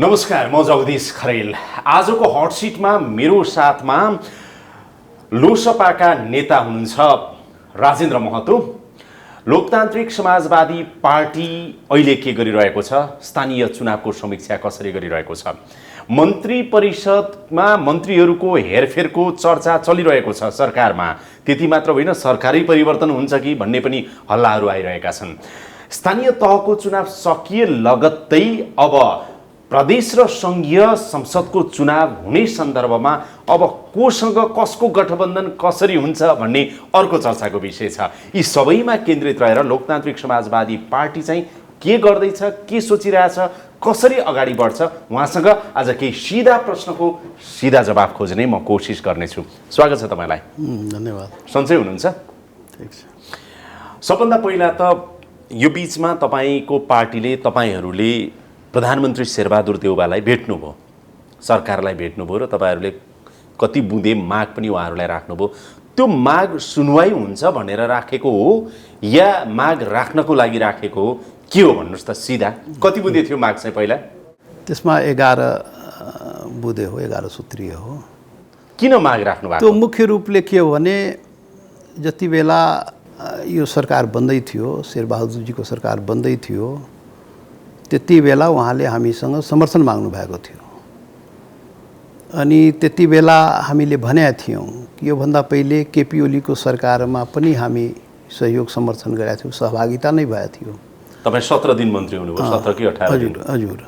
नमस्कार, म जगदीश खरेल। आजको हट सिटमा मेरो साथमा लोसपाका नेता हुनुहुन्छ राजेन्द्र महतो। लोकतान्त्रिक समाजवादी पार्टी अहिले के गरिरहेको छ, स्थानीय चुनावको समीक्षा कसरी गरिरहेको छ, मन्त्री परिषदमा मन्त्रीहरूको हेरफेरको चर्चा चलिरहेको छ सरकारमा। त्यति मात्र होइन, सरकारी परिवर्तन हुन्छ कि भन्ने पनि हल्लाहरू आइरहेका छन्। स्थानीय तहको चुनाव सकिए लगत्तै अब प्रदेश र संघीय संसदको चुनाव हुने सन्दर्भमा अब कोसँग कसको गठबन्धन कसरी हुन्छ भन्ने अर्को चर्चाको विषय छ। यी सबैमा केन्द्रित रहेर लोकतान्त्रिक समाजवादी पार्टी चाहिँ के गर्दैछ, के सोचिरहेछ, कसरी अगाडि बढ्छ, उहाँसँग आज केही सिधा प्रश्नको सिधा जवाफ खोज्ने म कोसिस गर्नेछु। स्वागत छ तपाईँलाई। धन्यवाद। सन्चै हुनुहुन्छ? ठिक छ। सबभन्दा पहिला त यो बिचमा तपाईँको पार्टीले, तपाईँहरूले प्रधानमन्त्री शेरबहादुर देउवालाई भेट्नुभयो, सरकारलाई भेट्नुभयो र तपाईँहरूले कति बुँदे माग पनि उहाँहरूलाई राख्नुभयो। त्यो माग सुनवाई हुन्छ भनेर राखेको हो या माग राख्नको लागि राखेको हो, के हो भन्नुहोस् त सिधा। कति बुँदे थियो माग चाहिँ पहिला? त्यसमा 11 बुँदे हो, 11 सूत्रीय हो। किन माग राख्नु भएको? त्यो मुख्य रूपले के हो भने जति बेला यो सरकार बन्दै थियो, शेरबहादुरजीको सरकार बन्दै थियो, त्यति बेला उहाँले हामीसँग समर्थन माग्नु भएको थियो। अनि त्यति बेला हामीले भनेका थियौँ कि योभन्दा पहिले केपी ओलीको सरकारमा पनि हामी सहयोग समर्थन गरेका थियौँ, सहभागिता नै भएको थियो। तपाईँ 17 दिन मन्त्री हुनुभयो, 17 कि 18 दिन? हजुर।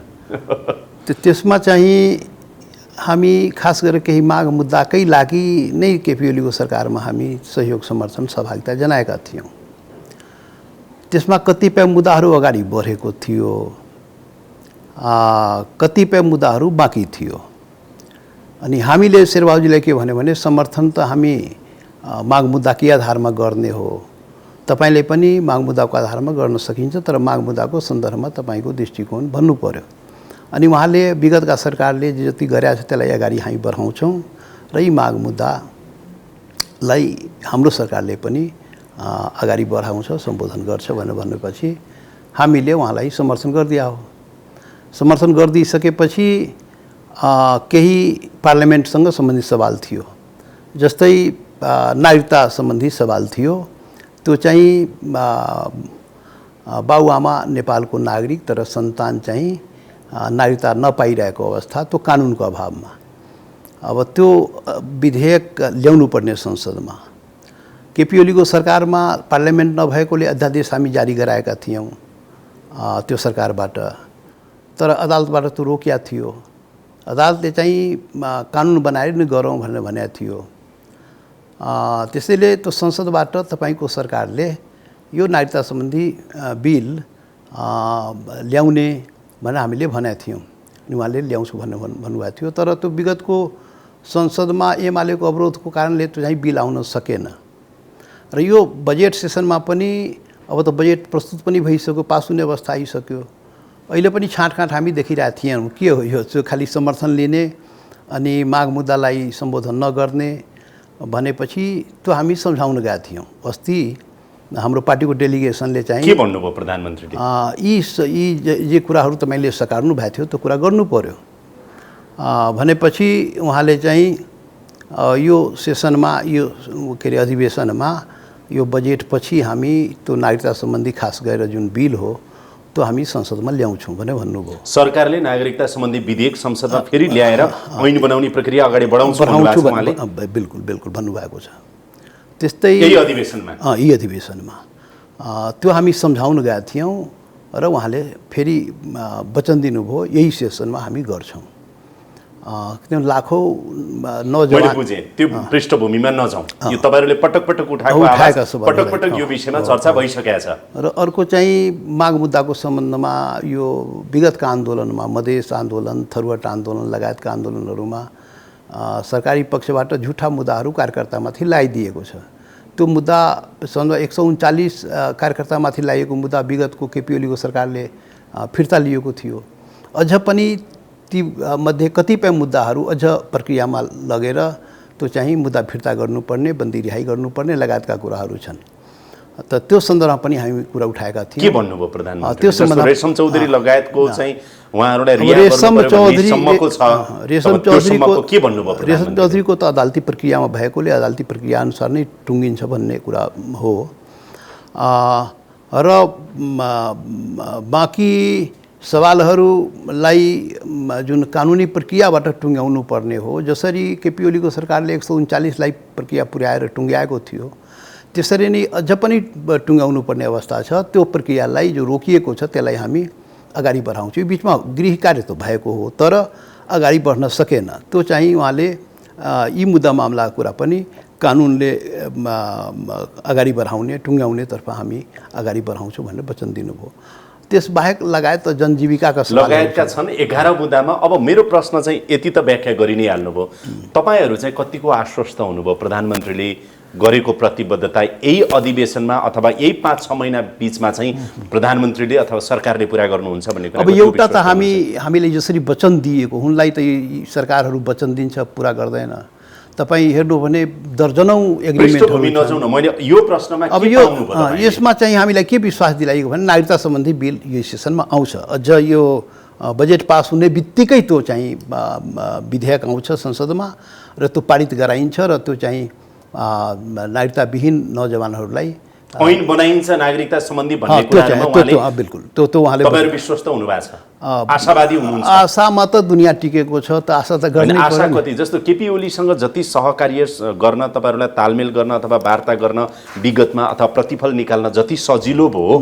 त्यसमा चाहिँ हामी खास गरेर केही माग मुद्दाकै लागि नै केपी ओलीको सरकारमा हामी सहयोग समर्थन सहभागिता जनाएका थियौँ। त्यसमा कतिपय मुद्दाहरू अगाडि बढेको थियो, कतिपय मुद्दाहरू बाँकी थियो। अनि हामीले शेरबहादुरजीलाई के भन्यो भने समर्थन त हामी माग मुद्दाकै आधारमा गर्ने हो, तपाईँले पनि माग मुद्दाको आधारमा गर्न सकिन्छ, तर माग मुद्दाको सन्दर्भमा तपाईँको दृष्टिकोण भन्नु पर्यो। अनि उहाँले विगतका सरकारले जति गरेका छ त्यसलाई अगाडि हामी बढाउँछौँ र यी माग मुद्दालाई हाम्रो सरकारले पनि अगाडि बढाउँछ, सम्बोधन गर्छ भनेर भन्नुपछि हामीले उहाँलाई समर्थन गरिदिया हो। समर्थन गरिदिइसकेपछि केही पार्लियामेन्टसँग सम्बन्धित सवाल थियो, जस्तै नागरिकता सम्बन्धी सवाल थियो। त्यो चाहिँ बाबुआमा नेपालको नागरिक तर सन्तान चाहिँ नागरिकता नपाइरहेको अवस्था, त्यो कानुनको अभावमा अब त्यो विधेयक ल्याउनु पर्ने संसदमा। केपी ओलीको सरकारमा पार्लियामेन्ट नभएकोले अध्यादेश हामी जारी गराएका थियौँ त्यो सरकारबाट, तर अदालतबाट त्यो रोकिया थियो। अदालतले चाहिँ कानुन बनाएर नै गरौँ भनेर भनेको थियो। त्यसैले त्यो संसदबाट तपाईँको सरकारले यो नागरिकता सम्बन्धी बिल ल्याउने भनेर हामीले भनेका थियौँ। अनि उहाँले ल्याउँछु भनेर भन्नुभएको थियो, तर त्यो विगतको संसदमा एमालेको अवरोधको कारणले त्यो चाहिँ बिल आउन सकेन। र यो बजेट सेसनमा पनि अब त बजेट प्रस्तुत पनि भइसक्यो, पास हुने अवस्था आइसक्यो। अहिले पनि छाँटकाँट हामी देखिरहेका थियौँ। के हो यो चाहिँ खालि समर्थन लिने अनि माग मुद्दालाई सम्बोधन नगर्ने भनेपछि त्यो हामी सम्झाउन गएका थियौँ। अस्ति हाम्रो पार्टीको डेलिगेसनले चाहिँ के भन्नुभयो प्रधानमन्त्रीले? यी जे कुराहरू तपाईँले सकार्नु भएको थियो त्यो कुरा गर्नु पर्यो भनेपछि उहाँले चाहिँ यो सेसनमा, यो के अरे अधिवेशनमा, यो बजेटपछि हामी त्यो नागरिकता सम्बन्धी खास गरेर जुन बिल हो त्यो हामी संसदमा ल्याउँछौँ भनेर भन्नुभयो। सरकारले नागरिकता सम्बन्धी विधेयक संसदमा फेरि ल्याएर ऐन बनाउने प्रक्रिया अगाडि बढाउँछु उहाँले बिल्कुल भन्नुभएको छ। त्यस्तै यही अधिवेशनमा त्यो हामी सम्झाउन गएका थियौँ र उहाँले फेरि वचन दिनुभयो यही सेसनमा हामी गर्छौँ। लाखौँ नौजवान त्यो पृष्ठभूमिमा नजाउँ, यो तपाईँहरूले पटक पटक उठाएको यो विषयमा चर्चा भइसकेको छ। र अर्को चाहिँ माग मुद्दाको सम्बन्धमा यो विगतका आन्दोलनमा, मधेस आन्दोलन, थरुवाट आन्दोलन लगायतका आन्दोलनहरूमा सरकारी पक्षबाट झुठा मुद्दाहरू कार्यकर्तामाथि लगाइदिएको छ। त्यो मुद्दा सन् 139 कार्यकर्तामाथि लगाइएको मुद्दा विगतको केपी ओलीको सरकारले फिर्ता लिएको थियो। अझ पनि ती मध्ये कतिपय मुद्दाहरू अझ प्रक्रियामा लगेर त्यो चाहिँ मुद्दा फिर्ता गर्नुपर्ने, बन्दी रिहाई गर्नुपर्ने लगायतका कुराहरू छन्। त त्यो सन्दर्भमा पनि हामी कुरा उठाएका के थियौँ। भन्नुभयो प्रधानमन्त्री? त्यो जस्तो सम्बन्धमा रेशम चौधरी लगायतको चाहिँ उहाँहरूलाई अब रिहा रेशम गर्नुपर्यो भन्ने चौधरी सम्मको छ। रेशम अब त्यो चौधरीको सम्मको के भन्नुभयो रेशम प्रधानमन्त्रीले? चौधरीको त अदालती प्रक्रियामा भएकोले अदालती प्रक्रिया अनुसार नै टुङ्गिन्छ भन्ने कुरा हो। र बाँकी सवालहरूलाई जुन कानुनी प्रक्रियाबाट टुङ्ग्याउनु पर्ने हो, जसरी केपी ओलीको सरकारले 139लाई प्रक्रिया पुर्याएर टुङ्ग्याएको थियो, त्यसरी नै अझ पनि टुङ्ग्याउनु पर्ने अवस्था छ। त्यो प्रक्रियालाई जो रोकिएको छ त्यसलाई हामी अगाडि बढाउँछौँ। बिचमा गृह कार्य त भएको हो तर अगाडि बढ्न सकेन। त्यो चाहिँ उहाँले यी मुद्दा मामलाको कुरा पनि कानुनले अगाडि बढाउने टुङ्ग्याउनेतर्फ हामी अगाडि बढाउँछौँ भनेर वचन दिनुभयो। त्यसबाहेक लगायत जनजीविकाका लगायतका छन् 11 मुद्दामा। अब मेरो प्रश्न चाहिँ यति त व्याख्या गरि नै हाल्नुभयो, तपाईँहरू चाहिँ कतिको आश्वस्त हुनुभयो प्रधानमन्त्रीले गरेको प्रतिबद्धता यही अधिवेशनमा अथवा यही 5-6 महिना बिचमा चाहिँ प्रधानमन्त्रीले अथवा सरकारले पुरा गर्नुहुन्छ भन्ने कुरा? अब एउटा त हामीले जसरी वचन दिएको हुनलाई त यी सरकारहरू वचन दिन्छ पुरा गर्दैन। तपाईँ हेर्नु भने दर्जनौँ एग्रिमेन्टहरू नजाउँ न, मैले यो प्रश्नमा अब यो यसमा चाहिँ हामीलाई के विश्वास दिलाइएको भने नागरिकता सम्बन्धी बिल यो सेसनमा आउँछ। अझ यो बजेट पास हुने बित्तिकै त्यो चाहिँ विधेयक आउँछ संसदमा र त्यो पारित गराइन्छ र त्यो चाहिँ नागरिकताविहीन नौजवानहरूलाई ऐन बनाइन्छ नागरिकता सम्बन्धी भन्ने कुरामा उहाँले बिल्कुल त्यो उहाँले तपाईहरु विश्वस्त हुनुभएको छ, आशावादी हुनुहुन्छ? आशामा त दुनियाँ टिकेको छ त आशा त गर्ने आशा कति? जस्तो केपी ओलीसँग जति सहकार्य गर्न तपाईहरुलाई तालमेल गर्न अथवा वार्ता गर्न विगतमा अथवा प्रतिफल निकाल्न जति सजिलो भयो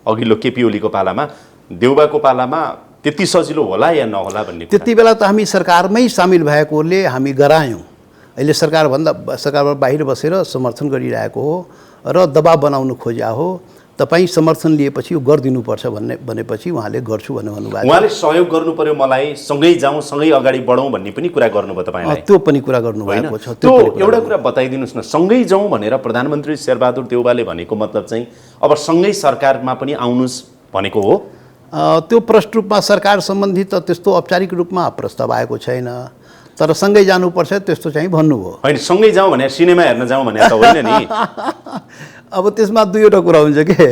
अघिल्लो केपी ओलीको पालामा, देउबाको पालामा त्यति सजिलो होला या नहोला भन्ने त्यति बेला त हामी सरकारमै सामेल भएकोले हामी गरायौँ। अहिले सरकारबाट बाहिर बसेर समर्थन गरिरहेको हो र दबाब बनाउनु खोज्या हो। तपाईँ समर्थन लिएपछि यो गरिदिनुपर्छ भनेपछि उहाँले गर्छु भन्ने भन्नुभएको। उहाँले सहयोग गर्नु पर्यो, मलाई सँगै जाउँ सँगै अगाडि बढौँ भन्ने पनि कुरा गर्नुभयो तपाईँलाई? त्यो पनि कुरा गर्नुभएको छ। त्यो एउटा कुरा बताइदिनुहोस् न, सँगै जाउँ भनेर प्रधानमन्त्री शेरबहादुर देउवाले भनेको मतलब चाहिँ अब सँगै सरकारमा पनि आउनुहोस् भनेको हो? त्यो प्रष्ट रूपमा सरकार सम्बन्धी त त्यस्तो औपचारिक रूपमा प्रस्ताव आएको छैन, तर सँगै जानुपर्छ त्यस्तो चाहिँ भन्नुभयो। होइन, सँगै जाउँ भने सिनेमा हेर्न जाउँ भने त होइन नि। अब त्यसमा दुईवटा कुरा हुन्छ के,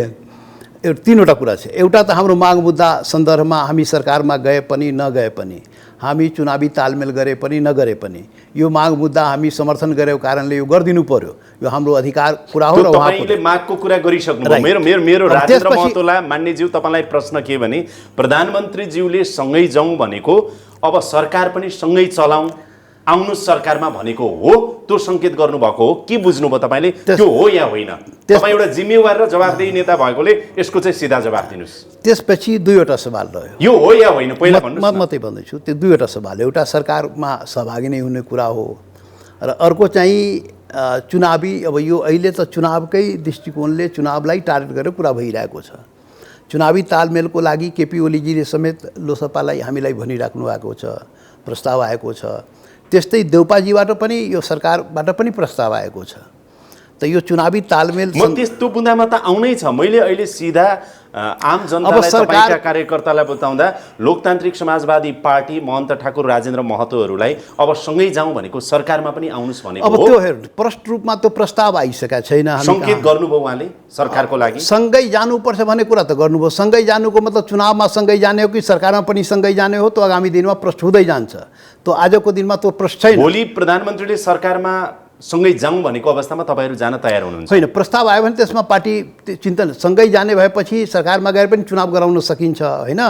तीनवटा कुरा छ। एउटा त हाम्रो माग मुद्दा सन्दर्भमा हामी सरकारमा गए पनि नगए पनि, हामी चुनावी तालमेल गरे पनि नगरे पनि यो माग मुद्दा हामी समर्थन गरेको कारणले यो गरिदिनु पर्यो, यो हाम्रो अधिकार कुरा हो। र उहाँले मागको कुरा गरिसक्नुभयो। मेरो राजेन्द्र महतोला मान्यज्यू तपाईँलाई प्रश्न के भने प्रधानमन्त्रीज्यूले सँगै जाउँ भनेको अब सरकार पनि सँगै चलाउँ आउनुहोस् सरकारमा भनेको हो, त्यो सङ्केत गर्नुभएको हो कि बुझ्नुभयो तपाईँले? त्यो हो या होइन? तपाईँ एउटा जिम्मेवार र जवाफदेही नेता भएकोले यसको चाहिँ सिधा जवाफ दिनुहोस्। त्यसपछि दुईवटा सवाल रह्यो, यो हो या होइन पहिला भन्नुहोस्। म मात्रै भन्दैछु त्यो दुईवटा सवाल। एउटा सरकारमा सहभागी नै हुने कुरा हो र अर्को चाहिँ चुनावी, अब यो अहिले त चुनावकै दृष्टिकोणले चुनावलाई टार्गेट गरेर कुरा भइरहेको छ। चुनावी तालमेलको लागि केपी ओलीजीले समेत लोसपालाई हामीलाई भनिराख्नु भएको छ, प्रस्ताव आएको छ। त्यस्तै देउपाजीबाट पनि यो सरकारबाट पनि प्रस्ताव आएको छ। त यो चुनावी तालमेल त्यस्तो बुँदामा त आउनै छ। मैले अहिले सिधा आम जनतालाई तपाईँका कार्यकर्तालाई बताउँदा लोकतान्त्रिक समाजवादी पार्टी महन्त ठाकुर राजेन्द्र महतोहरूलाई अब सँगै जाउँ भनेको सरकारमा पनि आउनुहोस् भनेको अब त्यो हेर्नु प्रष्ट रूपमा त्यो प्रस्ताव आइसकेका छैन। सङ्केत गर्नुभयो उहाँले सरकारको लागि सँगै जानुपर्छ भन्ने कुरा त गर्नुभयो। सँगै जानुको मतलब चुनावमा सँगै जाने हो कि सरकारमा पनि सँगै जाने हो, त्यो आगामी दिनमा प्रष्ट हुँदै जान्छ। त्यो आजको दिनमा त्यो प्रष्ट छैन। भोलि प्रधानमन्त्रीले सरकारमा सँगै जाउँ भनेको अवस्थामा तपाईँहरू जान तयार हुनुहुन्छ? होइन, प्रस्ताव आयो भने त्यसमा पार्टी चिन्तन सँगै जाने भएपछि सरकारमा गएर पनि चुनाव गराउन सकिन्छ होइन।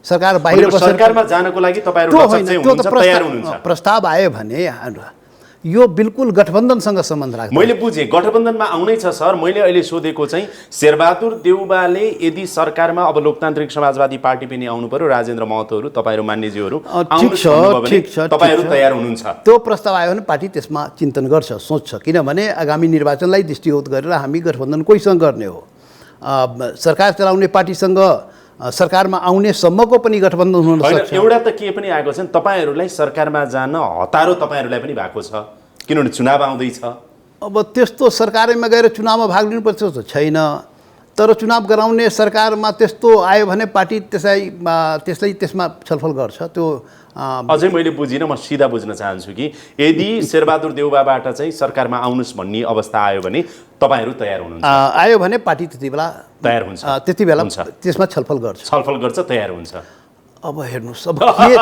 सरकार बाहिर सरकारमा जानको लागि तपाईँहरू तयार हुनुहुन्छ? प्रस्ताव आयो भने यो बिल्कुल गठबन्धनसँग सम्बन्ध राख्छ। मैले बुझेँ गठबन्धनमा आउनै छ सर। मैले अहिले सोधेको चाहिँ शेरबहादुर देउवाले यदि सरकारमा अब लोकतान्त्रिक समाजवादी पार्टी पनि आउनु पर्यो, राजेन्द्र महतोहरू तपाईँहरू मान्यज्यूहरू ठिक छ, तपाईँहरू तयार हुनुहुन्छ? त्यो प्रस्ताव आयो भने पार्टी त्यसमा चिन्तन गर्छ, सोच्छ। किनभने आगामी निर्वाचनलाई दृष्टिगत गरेर हामी गठबन्धन कोहीसँग गर्ने हो? सरकार चलाउने पार्टीसँग सरकारमा आउने सम्मको पनि गठबन्धन हुन सक्छ। एउटा त के पनि आएको छ नि, तपाईँहरूलाई सरकारमा जान हतारो तपाईँहरूलाई पनि भएको छ किनभने चुनाव आउँदैछ। अब त्यस्तो सरकारमा गएर चुनावमा भाग लिनुपर्छ त छैन। तर चुनाव गराउने सरकारमा त्यस्तो आयो भने पार्टी त्यसलाई त्यसमा छलफल गर्छ। त्यो अझै मैले बुझिनँ, म सिधा बुझ्न चाहन्छु कि यदि शेरबहादुर देउवाबाट चाहिँ सरकारमा आउनुहोस् भन्ने अवस्था आयो भने तपाईँहरू तयार हुनुहुन्छ? आयो भने पार्टी त्यति बेला तयार हुन्छ, त्यति बेला त्यसमा छलफल गर्छ, तयार हुन्छ। अब हेर्नुहोस् अब के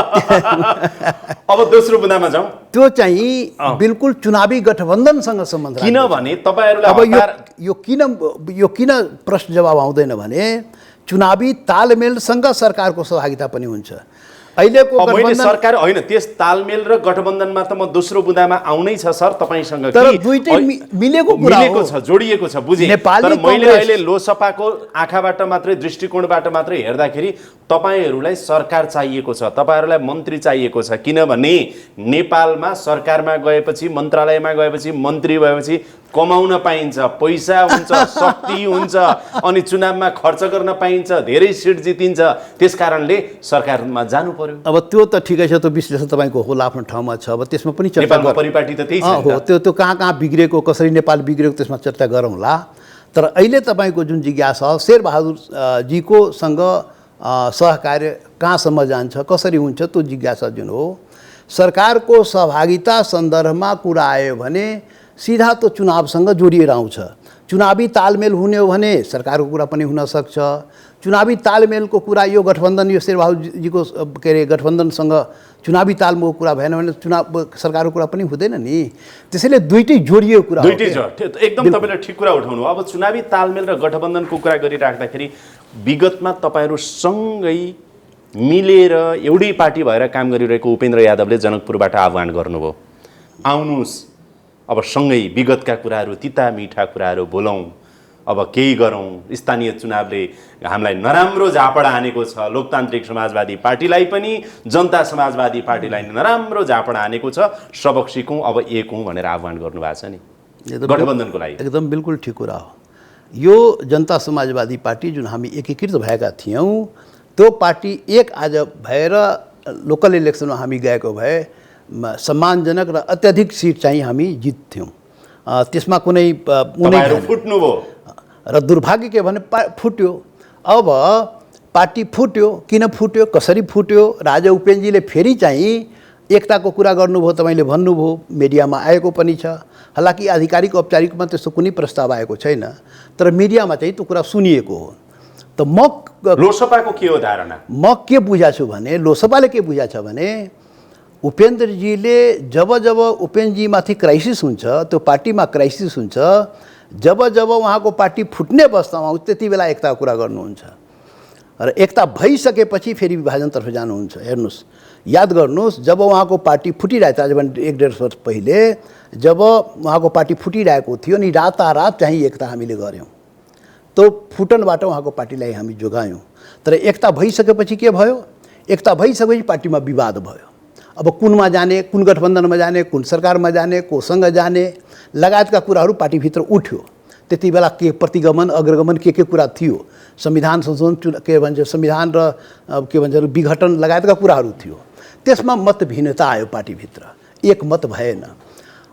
अब दोस्रो बुँदामा जाउँ। त्यो चाहिँ बिल्कुल चुनावी गठबन्धनसँग सम्बन्ध राख्छ। किनभने तपाईँहरूलाई अब यो किन प्रश्न जवाब आउँदैन भने चुनावी तालमेलसँग सरकारको सहभागिता पनि हुन्छ। अहिलेको मैले सरकार होइन, त्यस तालमेल र गठबन्धनमा त म दोस्रो बुँदामा आउनै छ सर तपाईँसँग, तर दुईटै मिलेको छ, जोडिएको छ, बुझेँ। तर मैले अहिले लोसपाको आँखाबाट मात्रै, दृष्टिकोणबाट मात्रै हेर्दाखेरि तपाईँहरूलाई सरकार चाहिएको छ, तपाईँहरूलाई मन्त्री चाहिएको छ। किनभने नेपालमा सरकारमा गएपछि, मन्त्रालयमा गएपछि, मन्त्री भएपछि कमाउन पाइन्छ, पैसा हुन्छ, शक्ति हुन्छ, अनि चुनावमा खर्च गर्न पाइन्छ, धेरै सिट जितिन्छ। त्यस कारणले सरकारमा जानु पर्यो। अब त्यो त ठिकै छ, त्यो विश्लेषण तपाईँको होला आफ्नो ठाउँमा छ। अब त्यसमा पनि चर्चा नेपालमा परिपाटी त त्यही छ हो। त्यो कहाँ बिग्रेको, कसरी नेपाल बिग्रेको त्यसमा चर्चा गरौँला। तर अहिले तपाईँको जुन जिज्ञासा शेरबहादुर जीको सँग सहकार्य कहाँसम्म जान्छ, कसरी हुन्छ, त्यो जिज्ञासा जुन हो, सरकारको सहभागिता सन्दर्भमा कुरा आयो भने सिधा त्यो चुनावसँग जोडिएर आउँछ। चुनावी तालमेल हुने हो भने सरकारको कुरा पनि हुनसक्छ। चुनावी तालमेलको कुरा यो गठबन्धन, यो शेरबहादुरजीको के अरे गठबन्धनसँग चुनावी तालमेलको कुरा भएन भने सरकारको कुरा पनि हुँदैन नि। त्यसैले दुईटै जोडिएको कुरा, दुईटै एकदम तपाईँले ठिक कुरा उठाउनु। अब चुनावी तालमेल र गठबन्धनको कुरा गरिराख्दाखेरि विगतमा तपाईँहरू सँगै मिलेर एउटै पार्टी भएर काम गरिरहेको उपेन्द्र यादवले जनकपुरबाट आह्वान गर्नुभयो, आउनुहोस् अब सँगै विगतका कुराहरू, तिता मिठा कुराहरू बोलौँ, अब केही गरौँ। स्थानीय चुनावले हामीलाई नराम्रो झापड हानेको छ, लोकतान्त्रिक समाजवादी पार्टीलाई पनि, जनता समाजवादी पार्टीलाई नराम्रो झापड हानेको छ, सबक सिकौँ, अब एक हौँ भनेर आह्वान गर्नुभएको छ नि गठबन्धनको लागि। एकदम बिल्कुल ठिक कुरा हो। यो जनता समाजवादी पार्टी जुन हामी एकीकृत भएका थियौँ, त्यो पार्टी एक आज भएर लोकल इलेक्सनमा हामी गएको भए सम्मानजनक र अत्याधिक सिट चाहिँ हामी जित्थ्यौँ। त्यसमा कुनै फुट्नुभयो र दुर्भाग्य के भने फुट्यो। अब पार्टी फुट्यो, किन फुट्यो, कसरी फुट्यो? राजा उपेन्द्रजीले फेरि चाहिँ एकताको कुरा गर्नुभयो, तपाईँले भन्नुभयो, मिडियामा आएको पनि छ। हालाकि आधिकारिक औपचारिकमा त्यस्तो कुनै प्रस्ताव आएको छैन, तर मिडियामा चाहिँ त्यो कुरा सुनिएको हो। त लोसपाको के हो धारणा? म के बुझाएको छु भने, लोसपाले के बुझाएको छ भने उपेन्द्रजीले जब उपेन्द्रजीमाथि क्राइसिस हुन्छ, त्यो पार्टीमा क्राइसिस हुन्छ, जब उहाँको पार्टी फुट्ने अवस्थामा आउँछ, त्यति बेला एकताको कुरा गर्नुहुन्छ र एकता भइसकेपछि फेरि विभाजनतर्फ जानुहुन्छ। हेर्नुहोस्, याद गर्नुहोस्, जब उहाँको पार्टी फुटिरहेको थियो, आजभन्दा 1-1.5 वर्ष पहिले जब उहाँको पार्टी फुटिरहेको थियो नि, रातारात चाहिँ एकता हामीले गऱ्यौँ। त्यो फुटनबाट उहाँको पार्टीलाई हामी जोगायौँ। तर एकता भइसकेपछि के भयो? एकता भइसकेपछि पार्टीमा विवाद भयो। अब कुनमा जाने, कुन गठबन्धनमा जाने, कुन सरकारमा जाने, कोसँग जाने लगायतका कुराहरू पार्टीभित्र उठ्यो। त्यति बेला के प्रतिगमन अग्रगमन के कुरा थियो, संविधान संशोधन के भन्छ, संविधान र के भन्छ विघटन लगायतका कुराहरू थियो। त्यसमा मतभिन्नता आयो पार्टीभित्र, एक मत भएन।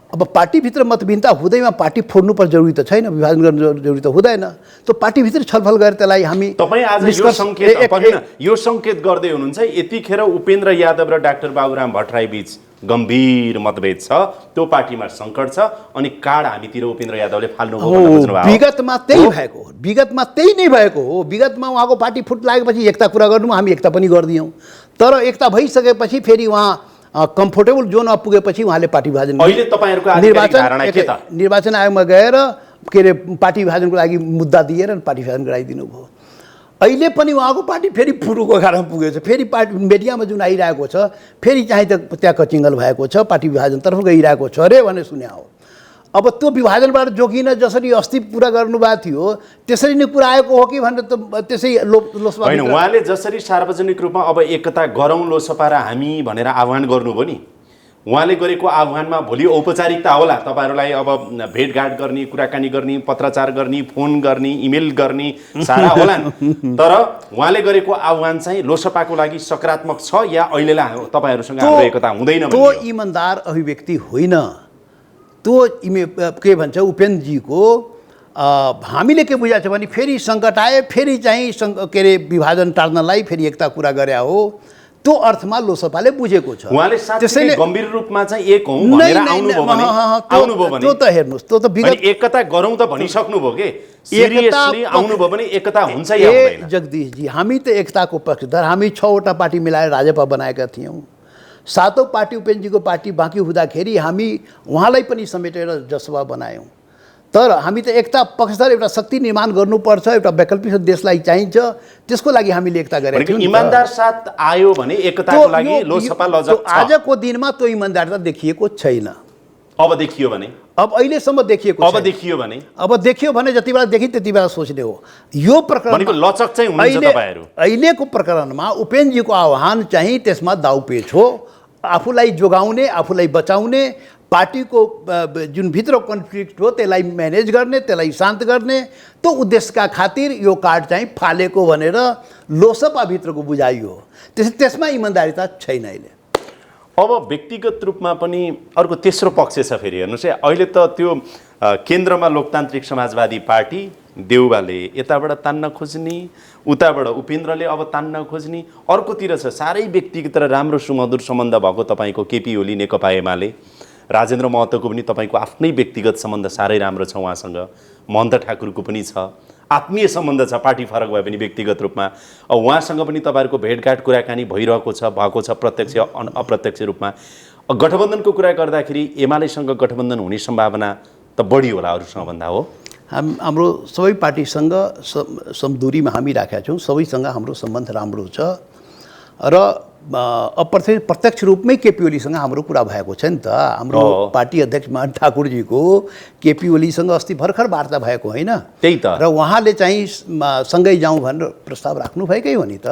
अब पार्टीभित्र मतभिन्नता हुँदैमा पार्टी फोड्नुपर्ने जरुरी त छैन, विभाजन गर्ने जरुरी त हुँदैन। त्यो पार्टीभित्र छलफल गरेर त्यसलाई हामी तपाईँ आज यो सङ्केत गर्दै हुनुहुन्छ यतिखेर उपेन्द्र यादव र डाक्टर बाबुराम भट्टराई बीच गम्भीर मतभेद छ, त्यो पार्टीमा सङ्कट छ, अनि कार्ड हामीतिर उपेन्द्र यादवले फाल्नुभयो। विगतमा त्यही भएको हो, विगतमा त्यही नै भएको हो। विगतमा उहाँको पार्टी फुट लागेपछि एकता कुरा गर्नु, हामी एकता पनि गरिदियौँ। तर एकता भइसकेपछि फेरि उहाँ कम्फोर्टेबल जोनमा पुगेपछि उहाँले पार्टी विभाजन, निर्वाचन आयोगमा गएर के अरे पार्टी विभाजनको लागि मुद्दा दिएर पार्टी विभाजन गराइदिनु भयो। अहिले पनि उहाँको पार्टी फेरि फुटुको गाडामा पुगेको छ। फेरि पार्टी मिडियामा जुन आइरहेको छ, फेरि चाहिँ त्यहाँ कचिङ्गल भएको छ, पार्टी विभाजनतर्फ गइरहेको छ अरे भन्ने सुन्या हो। अब त्यो विभाजनबाट जोगिन जसरी अस्ति पुरा गर्नुभएको थियो त्यसरी नै कुरा आएको हो कि भनेर त त्यसै लोसपा होइन, उहाँले जसरी सार्वजनिक रूपमा अब एकता गरौँ लोसपा र हामी भनेर आह्वान गर्नुभयो नि, उहाँले गरेको आह्वानमा भोलि औपचारिकता होला, तपाईँहरूलाई अब भेटघाट गर्ने, कुराकानी गर्ने, पत्रचार गर्ने, फोन गर्ने, इमेल गर्ने सारा होला। तर उहाँले गरेको आह्वान चाहिँ लोसपाको लागि सकारात्मक छ या अहिलेलाई तपाईँहरूसँग हाम्रो एकता हुँदैन? त्यो इमानदार अभिव्यक्ति होइन। त्यो के भन्छ उपेन्द्रजीको हामीले के बुझाएको छ भने फेरि सङ्कट आए, फेरि चाहिँ के अरे विभाजन टार्नलाई फेरि एकता कुरा गरे हो, त्यो अर्थमा लोसपाले बुझेको छ। उहाँले साँच्चै गम्भीर रूपमा चाहिँ एक हौँ भनेर आउनुभयो भने त्यो त हेर्नुहोस्, त्यो त विगत एकता गरौँ त भनिसक्नुभयो के, सिरियसली आउनुभयो भने एकता हुन्छ या हुँदैन? जगदीशजी, हामी त एकताको पक्षधर, हामी 6वटा पार्टी मिलाएर राजपा बनाएका थियौँ। 7औं पार्टी उपेन्द्रजीको पार्टी बाँकी हुँदाखेरि हामी उहाँलाई पनि समेटेर जसपा बनायौँ। तर हामी त एकता पक्षधर, एउटा शक्ति निर्माण गर्नुपर्छ, एउटा वैकल्पिक देशलाई चाहिन्छ, त्यसको लागि हामीले एकता गरेका थियौँ। इमानदार साथ आयो भने एकताको लागि लोसपा लजक छ। आजको दिनमा त्यो इमानदारता देखिएको छैन। अब देखियो भने, अब अहिलेसम्म देखिएको अब देखियो भने, अब देखियो भने जति बेला देखि त्यति बेला सोच्ने हो। यो प्रकरण लचक चाहिँ हुनुहुन्छ तपाईहरु। अहिलेको प्रकरणमा उपेन्द्रजीको आह्वान चाहिँ त्यसमा दाउपेच हो। आफूलाई जोगाउने, आफूलाई बचाउने, पार्टीको जुन भित्र कन्फ्लिक्ट हो त्यसलाई म्यानेज गर्ने, त्यसलाई शान्त गर्ने, त्यो उद्देश्यका खातिर यो कार्ड चाहिँ फालेको भनेर लोसपाभित्रको बुझाइ हो। त्यसमा इमान्दारिता छैन। अहिले अब व्यक्तिगत रूपमा पनि अर्को तेस्रो पक्ष छ। फेरि हेर्नुहोस् है, अहिले त त्यो केन्द्रमा लोकतान्त्रिक समाजवादी पार्टी देउबाले यताबाट तान्न खोज्ने, उताबाट उपेन्द्रले अब तान्न खोज्ने, अर्कोतिर छ साह्रै व्यक्तिगत र राम्रो सुमधुर सम्बन्ध भएको तपाईँको केपी ओली नेकपा एमाले, राजेन्द्र महतोको पनि तपाईँको आफ्नै व्यक्तिगत सम्बन्ध साह्रै राम्रो छ उहाँसँग, महन्त ठाकुरको पनि छ, आत्मीय सम्बन्ध छ, पार्टी फरक भए पनि व्यक्तिगत रूपमा उहाँसँग पनि तपाईँहरूको भेटघाट कुराकानी भएको छ प्रत्यक्ष अप्रत्यक्ष रूपमा। गठबन्धनको कुरा गर्दाखेरि एमालेसँग गठबन्धन हुने सम्भावना त बढी होला अरूसँग भन्दा, हो? हाम्रो सबै पार्टीसँग समदूरीमा हामी राखेका छौँ, सबैसँग हाम्रो सम्बन्ध राम्रो छ र प्रत्यक्ष रूपमै केपी ओलीसँग हाम्रो कुरा भएको छ नि त। हाम्रो पार्टी अध्यक्ष मान ठाकुरजीको केपी ओलीसँग अस्ति भर्खर वार्ता भएको होइन? त्यही त। र उहाँले चाहिँ सँगै जाउँ भनेर प्रस्ताव राख्नुभएकै हो नि त।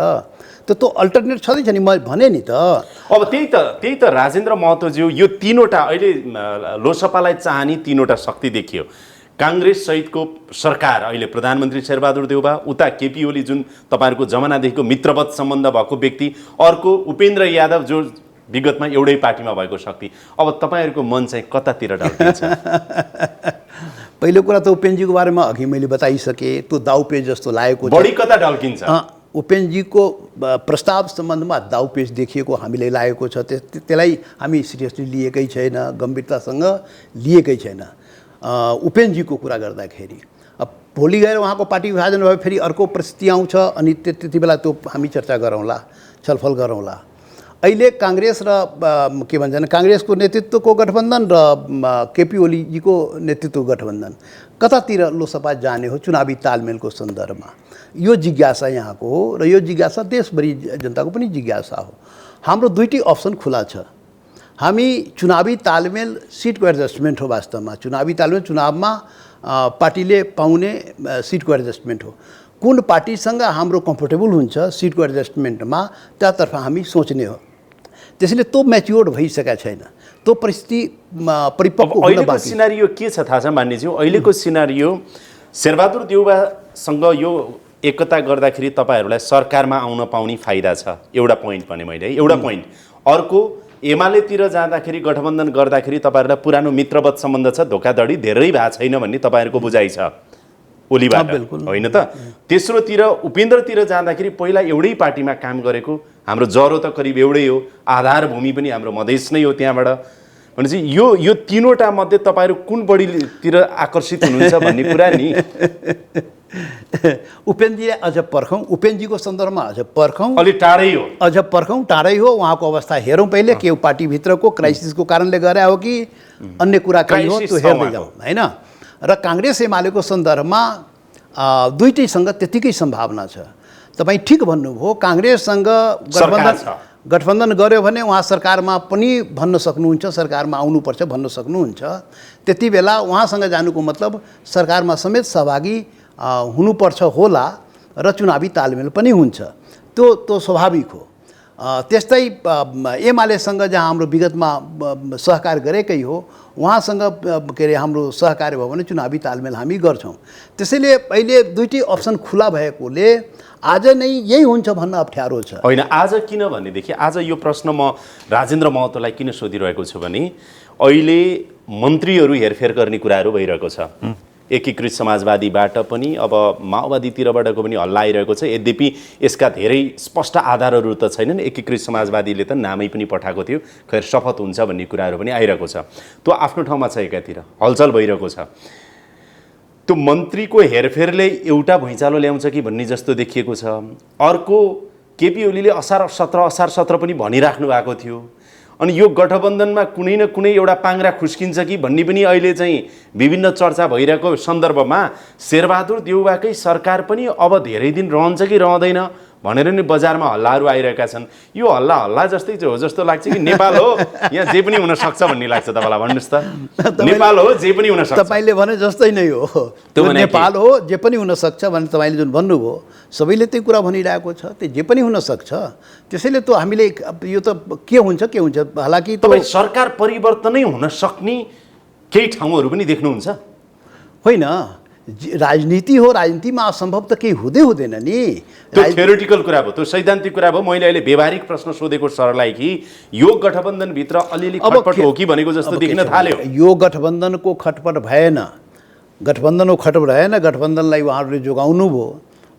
त्यो अल्टरनेट छँदैछ नि, म भने नि त। अब त्यही त राजेन्द्र महतोज्यू, यो तीनवटा अहिले लोसपालाई चाहने तीनवटा शक्ति देखियो। काङ्ग्रेस सहितको सरकार, अहिले प्रधानमन्त्री शेरबहादुर देउबा, उता केपी ओली जुन तपाईँहरूको जमानादेखिको मित्रवत सम्बन्ध भएको व्यक्ति, अर्को उपेन्द्र यादव जो विगतमा एउटै पार्टीमा भएको शक्ति। अब तपाईँहरूको मन चाहिँ कतातिर ढल्किन्छ? पहिलो कुरा त उपेन्द्रजीको बारेमा अघि मैले बताइसकेँ, त्यो दाउपेच जस्तो लागेको छ। बढी कता ढल्किन्छ? उपेन्द्रजीको प्रस्ताव सम्बन्धमा दाउपेच देखिएको हामीले लागेको छ। त्यसलाई हामी सिरियसली लिएकै छैन, गम्भीरतासँग लिएकै छैन। उपेन्द्रजीको कुरा गर्दाखेरि अब भोलि गएर उहाँको पार्टी विभाजन भए फेरि अर्को परिस्थिति आउँछ, अनि त्यति बेला त्यो हामी चर्चा गरौँला, छलफल गरौँला। अहिले काङ्ग्रेस र के भन्छन्, काङ्ग्रेसको नेतृत्वको गठबन्धन र केपी ओलीजीको नेतृत्वको गठबन्धन कतातिर लोसपा जाने हो चुनावी तालमेलको सन्दर्भमा, यो जिज्ञासा यहाँको हो र यो जिज्ञासा देशभरि जनताको पनि जिज्ञासा हो। हाम्रो दुईटै अप्सन खुला छ। हामी चुनावी तालमेल सिटको एडजस्टमेन्ट हो। वास्तवमा चुनावी तालमेल चुनावमा पार्टीले पाउने सिटको एडजस्टमेन्ट हो। कुन पार्टीसँग हाम्रो कम्फर्टेबल हुन्छ सिटको एडजस्टमेन्टमा, त्यहाँतर्फ हामी सोच्ने हो। त्यसैले त्यो म्याच्योर्ड भइसकेका छैन, त्यो परिस्थिति परिपक्व हुन बाँकी। सिनारियो के छ थाहा छ मान्यज्यू? अहिलेको सिनारियो शेरबहादुर देउबासँग यो एकता गर्दाखेरि तपाईँहरूलाई सरकारमा आउन पाउने फाइदा छ, एउटा पोइन्ट भने मैले, एउटा पोइन्ट। अर्को, एमालेतिर जाँदाखेरि गठबन्धन गर्दाखेरि तपाईँहरूलाई पुरानो मित्रवत सम्बन्ध छ, धोकाधडी धेरै भएको छैन भन्ने तपाईँहरूको बुझाइ छ ओलीबाट, होइन त? तेस्रोतिर उपेन्द्रतिर जाँदाखेरि पहिला एउटै पार्टीमा काम गरेको, हाम्रो जरो त करिब एउटै हो, आधारभूमि पनि हाम्रो मधेस नै हो त्यहाँबाट। भनेपछि यो तीनवटा मध्ये तपाईँहरू कुन बढीतिर आकर्षित हुनुहुन्छ भन्ने कुरा नि। उपेन्द्रजी अझ पर्खौँ, उपेन्द्रजीको सन्दर्भमा अझ पर्खौँ, अलि टाढै हो, अझ पर्खौँ, टाढै हो। उहाँको अवस्था हेरौँ पहिले, के पार्टीभित्रको क्राइसिसको कारणले गरे हो कि अन्य कुरा कहीँ हो, त्यो हेर्दै जाउँ, होइन? र काङ्ग्रेस एमालेको सन्दर्भमा दुईटैसँग त्यतिकै सम्भावना छ। तपाईँ ठिक भन्नुभयो, काङ्ग्रेससँग गठबन्धन गर्यो भने उहाँ सरकारमा पनि भन्न सक्नुहुन्छ, सरकारमा आउनुपर्छ भन्न सक्नुहुन्छ। त्यति बेला उहाँसँग जानुको मतलब सरकारमा समेत सहभागी हुनुपर्छ होला र चुनावी तालमेल पनि हुन्छ, त्यो स्वाभाविक हो। त्यस्तै एमालेसँग जहाँ हाम्रो विगतमा सहकार गरेकै हो, उहाँसँग के अरे हाम्रो सहकार्य भयो भने चुनावी तालमेल हामी गर्छौँ। त्यसैले अहिले दुईटै अप्सन खुला भएकोले आज नै यही हुन्छ भन्न अप्ठ्यारो छ। होइन, आज किन भनेदेखि आज यो प्रश्न म राजेन्द्र महतोलाई किन सोधिरहेको छु भने अहिले मन्त्रीहरू हेरफेर गर्ने कुराहरू भइरहेको छ। एकीकृत समाजवादीबाट पनि अब माओवादीतिरबाटको पनि हल्ला आइरहेको छ। यद्यपि यसका धेरै स्पष्ट आधारहरू त छैनन्। एकीकृत समाजवादीले त नामै पनि पठाएको थियो, खैर शपथ हुन्छ भन्ने कुराहरू पनि आइरहेको छ। त्यो आफ्नो ठाउँमा छ, एकातिर हलचल भइरहेको छ। त्यो मन्त्रीको हेरफेरले एउटा भुइँचालो ल्याउँछ कि भन्ने जस्तो देखिएको छ। अर्को केपी ओलीले असार 17 पनि भनिराख्नु भएको थियो। अनि यो गठबन्धनमा कुनै न कुनै एउटा पाङ्ग्रा खुस्किन्छ कि भन्ने पनि अहिले चाहिँ विभिन्न चर्चा भइरहेको सन्दर्भमा शेरबहादुर देउवाकै सरकार पनि अब धेरै दिन रहन्छ कि रहँदैन भनेर नि बजारमा हल्लाहरू आइरहेका छन्। यो हल्ला जस्तै हो जस्तो लाग्छ कि नेपाल हो, यहाँ जे पनि हुनसक्छ भन्ने लाग्छ तपाईँलाई। भन्नुहोस् त, नेपाल हो जे पनि हुनसक्छ। तपाईँले भने जस्तै नै हो, नेपाल हो जे पनि हुनसक्छ भने तपाईँले जुन भन्नुभयो सबैले त्यही कुरा भनिरहेको छ, त्यो जे पनि हुनसक्छ। त्यसैले त हामीले यो त के हुन्छ हालाकि तपाईँ सरकार परिवर्तनै हुन सक्ने केही ठाउँहरू पनि देख्नुहुन्छ? होइन, राजनीति हो, राजनीतिमा असम्भव त केही हुँदैन नि। त्यो थ्योरिटिकल कुरा भयो, त्यो सैद्धान्तिक कुरा भयो। मैले अहिले व्यवहारिक प्रश्न सोधेको सरलाई कि यो गठबन्धनभित्र अलिअलि खटपट हो कि भनेको जस्तो देख्न थाल्यो। यो गठबन्धनको खटपट भएन, गठबन्धनलाई उहाँहरूले जोगाउनु भयो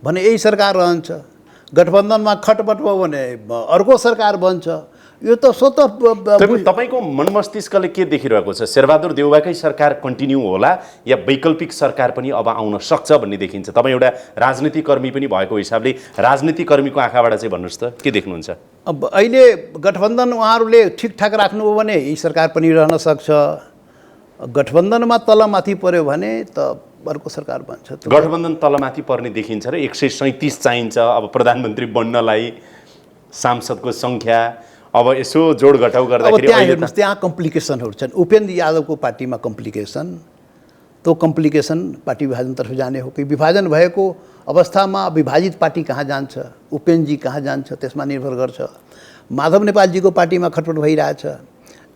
भने यही सरकार रहन्छ। गठबन्धनमा खटपट भयो भने अर्को सरकार बन्छ। यो त स्वतः तपाईँको मन मस्तिष्कले के देखिरहेको छ? शेरबहादुर देउवाकै सरकार कन्टिन्यू होला या वैकल्पिक सरकार पनि अब आउन सक्छ भन्ने देखिन्छ? तपाईँ एउटा राजनीतिक कर्मी पनि भएको हिसाबले राजनीतिक कर्मीको आँखाबाट चाहिँ भन्नुहोस् त, के देख्नुहुन्छ? अब अहिले गठबन्धन उहाँहरूले ठिकठाक राख्नुभयो भने यही सरकार पनि रहन सक्छ। गठबन्धनमा तलमाथि पर्यो भने त अर्को सरकार बन्छ। गठबन्धन तलमाथि पर्ने देखिन्छ र 137 चाहिन्छ अब प्रधानमन्त्री बन्नलाई, सांसदको सङ्ख्या। अब यसो जोड घटाउ गर्दाखेरि हेर्नुहोस्, त्यहाँ कम्प्लिकेसनहरू छन्। उपेन्द्र यादवको पार्टीमा कम्प्लिकेसन, त्यो कम्प्लिकेसन पार्टी विभाजनतर्फ जाने हो कि विभाजन भएको अवस्थामा विभाजित पार्टी कहाँ जान्छ, उपेन्द्रजी कहाँ जान्छ, त्यसमा निर्भर गर्छ। माधव नेपालजीको पार्टीमा खटपट भइरहेछ,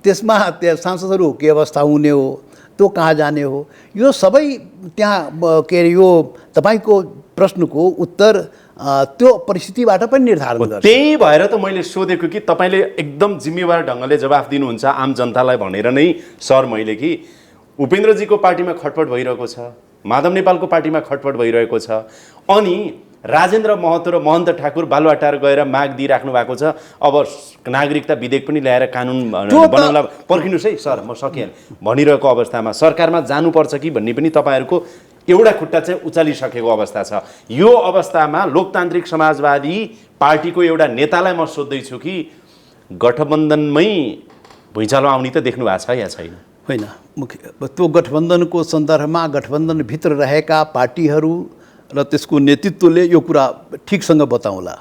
त्यसमा त्यो सांसदहरू के अवस्था हुने हो, त्यो कहाँ जाने हो, यो सबै त्यहाँ के अरे यो तपाईँको प्रश्नको उत्तर त्यो परिस्थितिबाट पनि निर्धारण गर्छ। त्यही भएर त मैले सोधेको कि तपाईँले एकदम जिम्मेवार ढङ्गले जवाफ दिनुहुन्छ आम जनतालाई भनेर नै सर मैले कि उपेन्द्रजीको पार्टीमा खटपट भइरहेको छ, माधव नेपालको पार्टीमा खटपट भइरहेको छ, अनि राजेन्द्र महतो र महन्त ठाकुर बालुवाटार गएर माग दिइराख्नु भएको छ अब नागरिकता विधेयक पनि ल्याएर कानुन बनाउला। पर्खिनुहोस् है सर, म सकिहालेँ। भनिरहेको अवस्थामा सरकारमा जानुपर्छ कि भन्ने पनि तपाईँहरूको एउटा खुट्टा चाहिँ उचालिसकेको अवस्था छ। यो अवस्थामा लोकतान्त्रिक समाजवादी पार्टीको एउटा नेतालाई म सोध्दैछु कि गठबन्धनमै भुइँचालो आउने त देख्नु भएको छ या छैन? होइन, त्यो गठबन्धनको सन्दर्भमा गठबन्धनभित्र रहेका पार्टीहरू र त्यसको नेतृत्वले यो कुरा ठिकसँग बताउँला।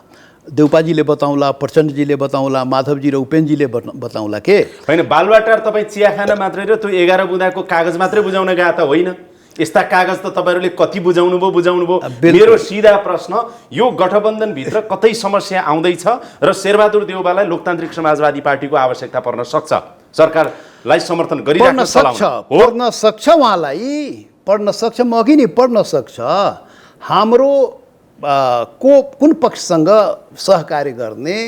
देउपाजीले बताउँला, प्रचण्डजीले बताउँला, माधवजी र उपेन्द्रजीले बताउँला के होइन। बालुवाटार तपाईँ चिया खान मात्रै र त्यो 11 बुँदाको कागज मात्रै बुझाउन गए त होइन? यस्ता कागज त तपाईँहरूले कति बुझाउनु भयो? मेरो सिधा प्रश्न, यो गठबन्धनभित्र कतै समस्या आउँदैछ र शेरबहादुर देउवालाई लोकतान्त्रिक समाजवादी पार्टीको आवश्यकता पर्न सक्छ, सरकारलाई समर्थन गरिराख्न सक्छ, उहाँलाई पढ्न सक्छ, म अघि नै पढ्न सक्छ। हाम्रो कुन पक्षसँग सहकार्य गर्ने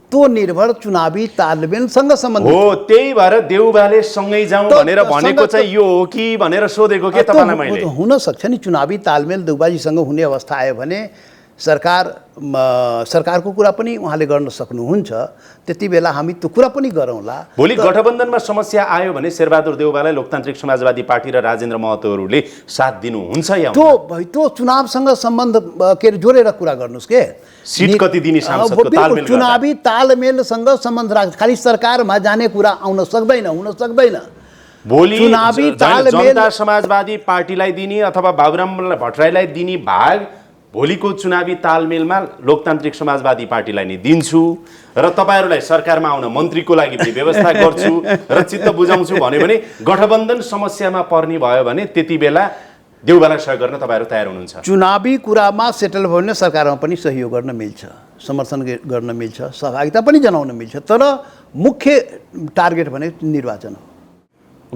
त्यो निर्भर चुनावी तालमेलसँग सम्बन्धित हो। त्यही भएर देउवाले सँगै जाउँ भनेर भनेको चाहिँ यो हो कि भनेर सोधेको के तपाईँलाई मैले? हुन सक्छ नि, चुनावी तालमेल देउबाजीसँग हुने अवस्था आयो भने सरकारको कुरा पनि उहाँले गर्न सक्नुहुन्छ। त्यति बेला हामी त्यो कुरा पनि गरौँला। भोलि गठबन्धनमा समस्या आयो भने शेरबहादुर देउवालाई लोकतान्त्रिक समाजवादी पार्टी र राजेन्द्र महतोहरूले साथ दिनुहुन्छ या? त्यो चुनावसँग सम्बन्ध के अरे जोडेर कुरा गर्नुहोस् के, सिट कति दिने सांसदको तालमेल, चुनावी तालमेलसँग सम्बन्ध राख्छ। खालि सरकारमा जाने कुरा आउन सक्दैन, हुन सक्दैन। भोलि जनता समाजवादी पार्टीलाई दिने अथवा बाबुराम भट्टराईलाई दिने भाग भोलिको चुनावी तालमेलमा लोकतान्त्रिक समाजवादी पार्टीलाई नै दिन्छु र तपाईँहरूलाई सरकारमा आउन मन्त्रीको लागि पनि व्यवस्था गर्छु र चित्त बुझाउँछु भन्यो भने गठबन्धन समस्यामा पर्ने भयो भने त्यति बेला देउवालाई सहयोग गर्न तपाईँहरू तयार हुनुहुन्छ? चुनावी कुरामा सेटल भयो भने सरकारमा पनि सहयोग गर्न मिल्छ, समर्थन गर्न मिल्छ, सहभागिता पनि जनाउन मिल्छ, तर मुख्य टार्गेट भने निर्वाचन हो।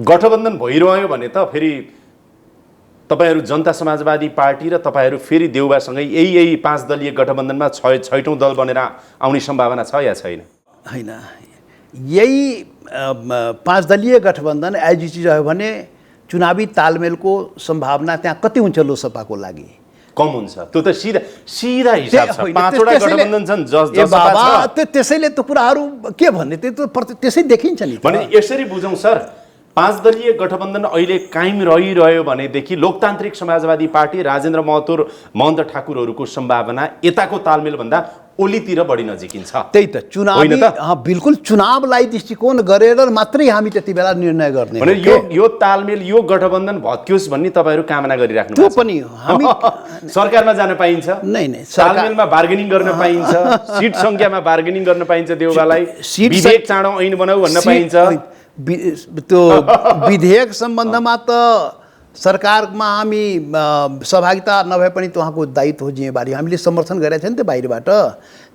गठबन्धन भइरह्यो भने त फेरि तपाईहरू जनता समाजवादी पार्टी र तपाईँहरू फेरि देउवासँगै यही 5 दलीय गठबन्धनमा 6औं दल बनेर आउने सम्भावना छ या छैन? होइन, यही 5 दलीय गठबन्धन आइजिटी रह्यो भने चुनावी तालमेलको सम्भावना त्यहाँ कति हुन्छ लोकसभाको लागि? कम हुन्छ। त्यो त सीधा सीधा हिसाब छ। 5 वटा गठबन्धन छन्, त्यसैले त्यो कुराहरू के भन्ने त्यसै देखिन्छ नि। भने यसरी बुझौँ सर, 5 दलीय गठबन्धन अहिले कायम रहिरह्यो भनेदेखि लोकतान्त्रिक समाजवादी पार्टी राजेन्द्र महतो महन्त ठाकुरहरूको सम्भावना यताको तालमेलभन्दा ओलीतिर बढी नजिकिन्छ। त्यही त चुनावी बिल्कुल चुनावलाई दृष्टिकोण गरेर मात्रै हामी त्यति बेला निर्णय गर्ने। भने यो तालमेल यो गठबन्धन भत्कियोस् भन्ने तपाईँहरू कामना गरिराख्नु त्यो पनि हामी सरकारमा जान पाइन्छ, नै तालमेलमा बार्गेनिङ गर्न पाइन्छ, सिट सङ्ख्यामा बार्गेनिङ गर्न पाइन्छ, देउबालाई विधेयक चाँडो ऐन बनाऊ भन्न पाइन्छ। त्यो विधेयक सम्बन्धमा त सरकारमा हामी सहभागिता नभए पनि त्यो उहाँको दायित्व हो, जिम्मेवारी हामीले समर्थन गरेका थियौँ नि त बाहिरबाट।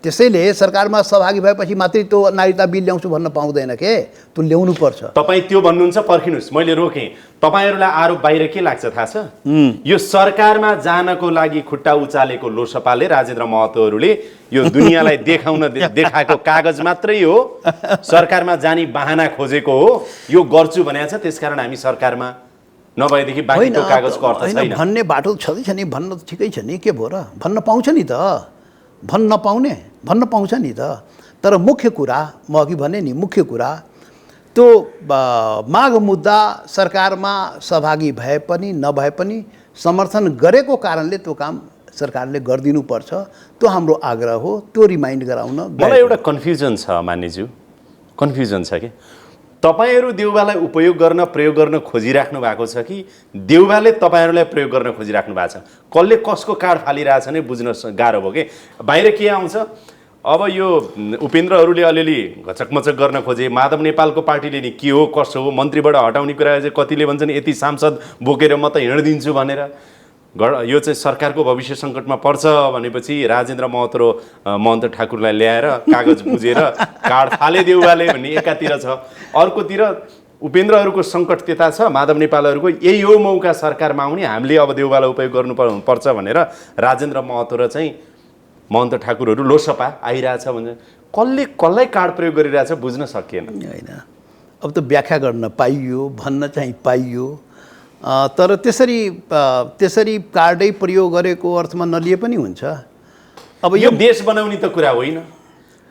त्यसैले सरकारमा सहभागी भएपछि मात्रै त्यो नागरिकता बिल ल्याउँछु भन्न पाउँदैन के, त्यो ल्याउनु पर्छ। तपाईँ त्यो भन्नुहुन्छ, पर्खिनुहोस् मैले रोकेँ। तपाईँहरूलाई आरोप बाहिर के लाग्छ थाहा छ? यो सरकारमा जानको लागि खुट्टा उचालेको लोकसभाले राजेन्द्र महतोहरूले यो दुनियाँलाई देखाएको कागज मात्रै हो, सरकारमा जाने बाहना खोजेको हो। यो गर्छु भनेको छ, त्यसकारण हामी सरकारमा नभएदेखि बाँकीको कागजको अर्थ छैन भन्ने बाटो छँदैछ नि। भन्न त ठिकै छ नि, के भयो र, भन्न पाउँछ नि त, भन्न पाउँछ नि त। तर मुख्य कुरा म अघि भने नि, मुख्य कुरा त्यो माग मुद्दा सरकारमा सहभागी भए पनि नभए पनि समर्थन गरेको कारणले त्यो काम सरकारले गरिदिनुपर्छ, त्यो हाम्रो आग्रह हो। त्यो रिमाइन्ड गराउन मलाई एउटा कन्फ्युजन छ मान्यज्यू, कन्फ्युजन छ कि तपाईहरू देउबालाई उपयोग गर्न प्रयोग गर्न खोजिराख्नु भएको छ कि देउबाले तपाईँहरूलाई प्रयोग गर्न खोजिराख्नु भएको छ? कसले कसको कार्ड फालिरहेछ नै बुझ्न गाह्रो भयो कि। बाहिर के आउँछ, अब यो उपेन्द्रहरूले अलिअलि घचकमचक गर्न खोजे, माधव नेपालको पार्टीले नि के हो कसो हो, मन्त्रीबाट हटाउने कुरा चाहिँ कतिले भन्छन् यति सांसद बोकेर म त हिँडिदिन्छु भनेर। यो चाहिँ सरकारको भविष्य सङ्कटमा पर्छ भनेपछि राजेन्द्र महन्त ठाकुरलाई ल्याएर कागज बुझेर कार्ड फाले देउबाले भन्ने एकातिर छ, अर्कोतिर उपेन्द्रहरूको सङ्कट त्यता छ, माधव नेपालहरूको यही हो मौका सरकारमा आउने, हामीले अब देउबालाई उपयोग गर्नुपर्छ भनेर राजेन्द्र महतो र चाहिँ महन्त ठाकुरहरू लोकसभा आइरहेछ भने कसलाई कार्ड प्रयोग गरिरहेछ बुझ्न सकिएन। होइन, अब त व्याख्या गर्न पाइयो, भन्न चाहिँ पाइयो, तर त्यसरी कार्डै प्रयोग गरेको अर्थमा नलिए पनि हुन्छ। अब यो देश बनाउने त कुरा होइन,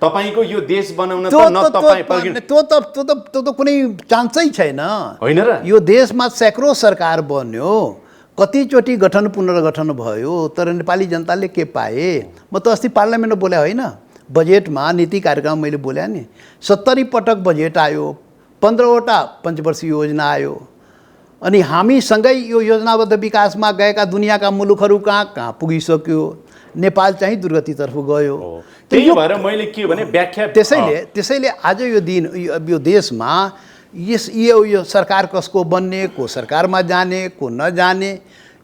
तपाईँको यो देश बनाउन त्यो त कुनै चान्सै छैन होइन र। यो देशमा सैकड़ों सरकार बन्यो, कतिचोटि पुनर्गठन भयो, तर नेपाली जनताले के पाए? म त अस्ति पार्लियामेन्टमा बोले होइन, बजेटमा नीति कार्यक्रम मैले बोले नि, 70 पटक बजेट आयो, 15वटा पञ्चवर्षीय योजना आयो। अनि हामीसँगै यो योजनाबद्ध विकासमा गएका दुनियाँका मुलुकहरू कहाँ पुगिसक्यो, नेपाल चाहिँ दुर्गतितर्फ गयो। त्यही भएर मैले के भने व्याख्या त्यसैले आज यो दिन यो देशमा यो सरकार कसको बन्ने, को सरकारमा जाने, को नजाने,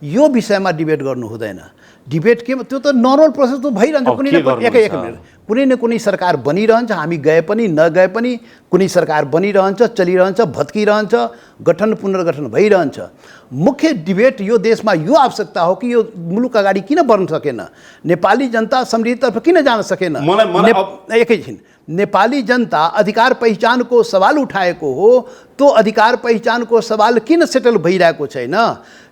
यो विषयमा डिबेट गर्नु हुँदैन। डिबेट के त्यो त नर्मल प्रोसेस त भइरहन्छ। कुनै न कुनै सरकार बनिरहन्छ, हामी गए पनि नगए पनि कुनै सरकार बनिरहन्छ, चलिरहन्छ, भत्किरहन्छ, गठन पुनर्गठन भइरहन्छ। मुख्य डिबेट यो देशमा यो आवश्यकता हो कि यो मुलुक अगाडि किन बढ्न सकेन, नेपाली जनता समृद्धितर्फ किन जान सकेन। एकैछिन, नेपाली जनता अधिकार पहिचानको सवाल उठाएको हो, त्यो अधिकार पहिचानको सवाल किन सेटल भइरहेको छैन?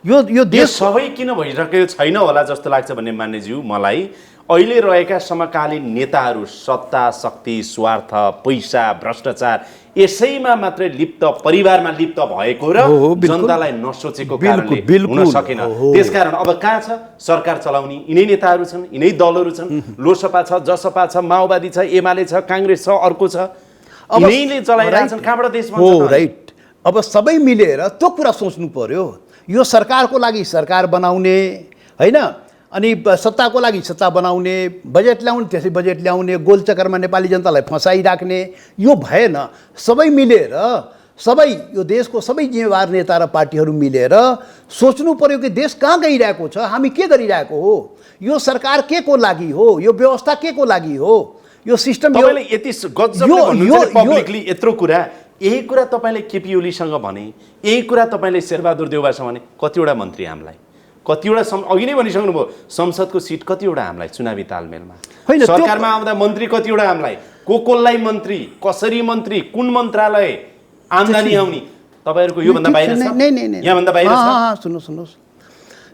यो देश सबै किन भइरहेको छैन होला जस्तो लाग्छ भन्ने मान्यज्यू मलाई। अहिले रहेका समकालीन नेताहरू सत्ता, शक्ति, स्वार्थ, पैसा, भ्रष्टाचार यसैमा मात्रै लिप्त, परिवारमा लिप्त भएको र जनतालाई नसोचेको कारणले हुन सकेन। त्यसकारण अब कहाँ छ सरकार चलाउने? यिनै नेताहरू छन्, यिनै दलहरू छन्, लोकसभा छ, जसपा छ, माओवादी छ, एमाले छ, काङ्ग्रेस छ, अर्को छ, यिनैले चलाइरहेछन्। कहाँबाट देश बन्छ? हो राइट। अब सबै मिलेर त्यो कुरा सोच्नु पर्यो। यो सरकारको लागि सरकार बनाउने होइन, अनि सत्ताको लागि सत्ता बनाउने, बजेट ल्याउने त्यसै बजेट ल्याउने, गोलचक्करमा नेपाली जनतालाई फसाइराख्ने, यो भएन। सबै मिलेर, सबै यो देशको सबै जिम्मेवार नेता र पार्टीहरू मिलेर सोच्नु पर्यो कि देश कहाँ गइरहेको छ, हामी के गरिरहेको हो, यो सरकार के को लागि हो, यो व्यवस्था के को लागि हो, यो सिस्टम। तपाईँले यति गजबले भन्नुहुन्छ पब्लिकली यत्रो कुरा, यही कुरा तपाईँले केपी ओलीसँग भने, यही कुरा तपाईँले शेरबहादुर देउबासँग भने, कतिवटा मन्त्री हामीलाई, कतिवटा अघि नै भनिसक्नुभयो, संसदको सिट कतिवटा हामीलाई चुनावी तालमेलमा, सरकारमा आउँदा मन्त्री कतिवटा हामीलाई, कसलाई मन्त्री, कसरी मन्त्री, कुन मन्त्रालय, आम्दानी आउने, तपाईहरुको योभन्दा बाहिर छ? यहाँभन्दा बाहिर छ? सुन्नुहोस्,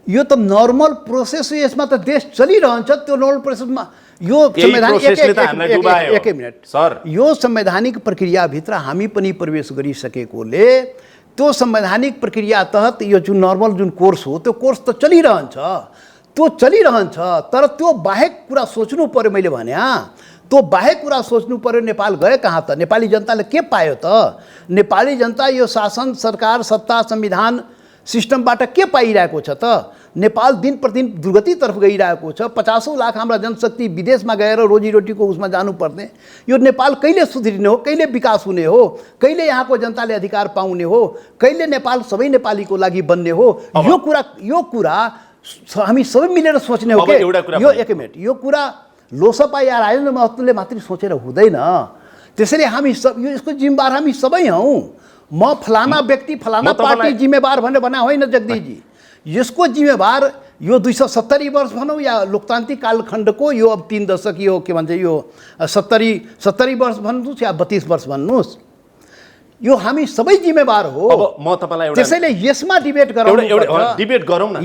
यो त नर्मल प्रोसेस हो, यसमा त देश चलिरहन्छ। त्यो नर्मल प्रोसेसमा यो एकै मिनट सर, यो संवैधानिक प्रक्रियाभित्र हामी पनि प्रवेश गरिसकेकोले त्यो संवैधानिक प्रक्रिया तहत यो जुन नर्मल जुन कोर्स हो त्यो कोर्स त चलिरहन्छ, तर त्यो बाहेक कुरा सोच्नु पर्यो। मैले भने त्यो बाहेक कुरा सोच्नु पर्यो। नेपाल गए कहाँ त? नेपाली जनताले के पायो त? नेपाली जनता यो शासन, सरकार, सत्ता, संविधान सिस्टमबाट के पाइरहेको छ त? नेपाल दिन प्रतिदिन दुर्गतितर्फ गइरहेको छ। 50औं लाख हाम्रा जनशक्ति विदेशमा गएर रोजीरोटीको उसमा जानुपर्ने। यो नेपाल कहिले सुध्रिने हो? कहिले विकास हुने हो? कहिले यहाँको जनताले अधिकार पाउने हो? कहिले नेपाल सबै नेपालीको लागि बन्ने हो? यो कुरा हामी सबै मिलेर सोच्ने हो के? यो एक मिनट, यो कुरा लोसपा या राजेन्द्र महतोले मात्रै सोचेर हुँदैन। त्यसैले हामी यसको जिम्मेवार हामी सबै हौँ। म फलाना व्यक्ति फलाना पार्टी जिम्मेवार भनेर भने होइन जगदीशजी। यसको जिम्मेवार यो 270 वर्ष भनौँ या लोकतान्त्रिक कालखण्डको यो अब 3 दशक, यो के भन्छ, यो 70 वर्ष भन्नुहोस् या 32 वर्ष भन्नुहोस्, यो हामी सबै जिम्मेवार हो। अब म तपाईलाई एउटा, त्यसैले यसमा डिबेट गरौँ, डिबेट गरौँ न,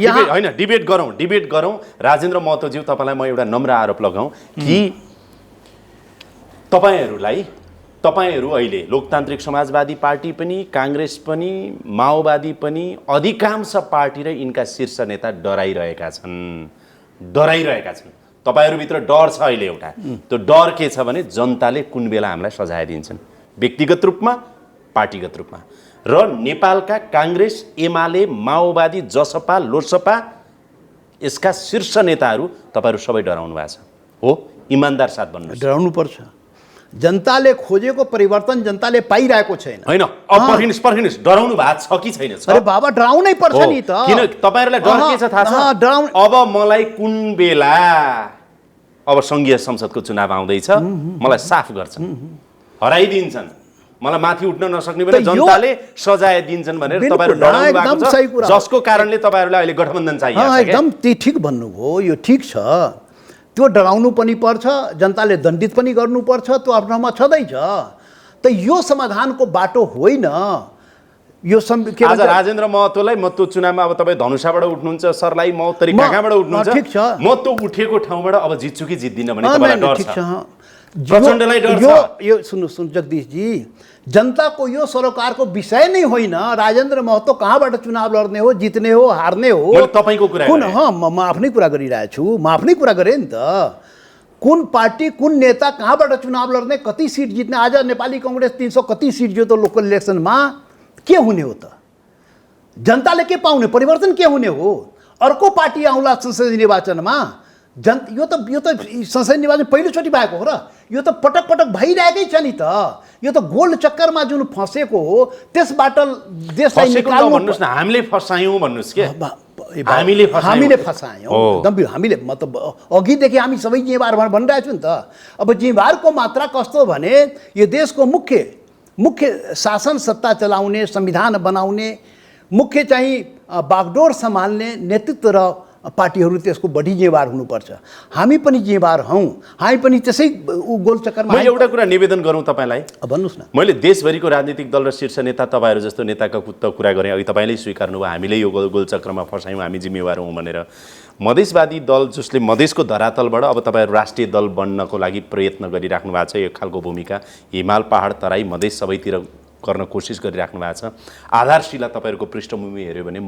डिबेट गरौँ। राजेन्द्र महतोज्यू, तपाईलाई म एउटा नम्र आरोप लगाउँ कि तपाईहरु अहिले लोकतान्त्रिक समाजवादी पार्टी पनि, कांग्रेस पनि, माओवादी पनि, अधिकांश पार्टी र यिनका शीर्ष नेता डराइरहेका छन्। तपाईहरुभित्र डर छ अहिले एउटा। त्यो डर के छ भने जनताले कुन बेला हामीलाई सजाय दिन्छन्, व्यक्तिगत रूपमा, पार्टीगत रूपमा। र नेपालका कांग्रेस, एमाले, माओवादी, जसपा, लोसपा यसका शीर्ष नेताहरू तपाईहरु सबै डराउनु भएको छ हो। इमानदार साथ भन्नुहोस्। डराउनु पर्छ। जनताले खोजेको परिवर्तन जनताले पाइरहेको छैन। हैन, अब पर्खिनुस्, डराउनु भएको छ कि छैन? अरे बाबा, डराउनै पर्छ नि त। किन तपाईहरुलाई डर के छ थाहा छ? अब मलाई कुन बेला अब संघीय संसदको चुनाव आउँदैछ, मलाई साफ गर्छन्, हराइदिन्छन्, मलाई माथि उठ्न नसक्ने बेला जनताले सजाय दिन्छन् भनेर तपाईहरु डराउनु भएको छ, जसको कारणले तपाईहरुलाई अहिले गठबन्धन चाहिएको छ। एकदम ठीक भन्नुभयो, यो ठीक छ। त्यो डराउनु पनि पर्छ, जनताले दण्डित पनि गर्नुपर्छ, त्यो आफ्नोमा छँदैछ। त यो समाधानको बाटो होइन। यो आज राजेन्द्र महतोलाई म त्यो चुनावमा, अब तपाईँ धनुषाबाट उठ्नुहुन्छ, सरलाई मौतरी कहाँबाट उठ्नुहुन्छ, म त्यो उठेको ठाउँबाट अब जित्छु कि जित्दिनँ भने तपाईँलाई डर छ? प्रचण्डलाई डर छ? यो सुन्नु जगदीशजी, जनताको यो सरोकारको विषय नै होइन राजेन्द्र महतो कहाँबाट चुनाव लड्ने हो, जित्ने हो, हार्ने हो। मैले तपाईँको कुरा कुन, म आफ्नै कुरा गरिरहेको छु, म आफ्नै कुरा गरेँ नि त। कुन पार्टी, कुन नेता कहाँबाट चुनाव लड्ने, कति सिट जित्ने? आज नेपाली कांग्रेस 300 कति सिट जित्यो त लोकल इलेक्सनमा, के हुने हो त? जनताले के पाउने? परिवर्तन के हुने हो? अर्को पार्टी आउला संसदीय निर्वाचनमा। यो त संसदीय निर्वाचन पहिलोचोटि भएको हो र? यो त पटक भइरहेकै छ नि त। यो त गोल चक्करमा जुन फसेको हो, त्यसबाट देशलाई निकाल्नु। भन्नुस् न, हामीले फसायौँ भन्नुस् के? हामीले फसायौँ एकदम। हामीले मतलब अघिदेखि हामी सबै जिम्मेवार भनिरहेको छु नि त। अब जिम्मेवारको मात्रा कस्तो भने, यो देशको मुख्य शासन सत्ता चलाउने, संविधान बनाउने, मुख्य चाहिँ बागडोर सम्हाल्ने नेतृत्व र पार्टीहरू त्यसको बढी जिम्मेवार हुनुपर्छ। हामी पनि जिम्मेवार हौँ, हामी पनि त्यसै गोल चक्करमा। म एउटा कुरा निवेदन गरौँ तपाईँलाई, भन्नुहोस् न। मैले देशभरिको राजनीतिक दल र शीर्ष नेता तपाईँहरू जस्तो नेताको कुरा गरेँ, अघि तपाईँले स्वीकार्नु भयो हामीले यो गोल चक्रमा फसायौँ, हामी जिम्मेवार हौँ भनेर। मधेसवादी दल जसले मधेसको धरातलबाट अब तपाईँहरू राष्ट्रिय दल बन्नको लागि प्रयत्न गरिराख्नु भएको छ, यो खालको भूमिका हिमाल, पहाड, तराई, मधेस सबैतिर गर्न कोसिस गरिराख्नु भएको छ। आधारशिला तपाईँहरूको पृष्ठभूमि हेऱ्यो भने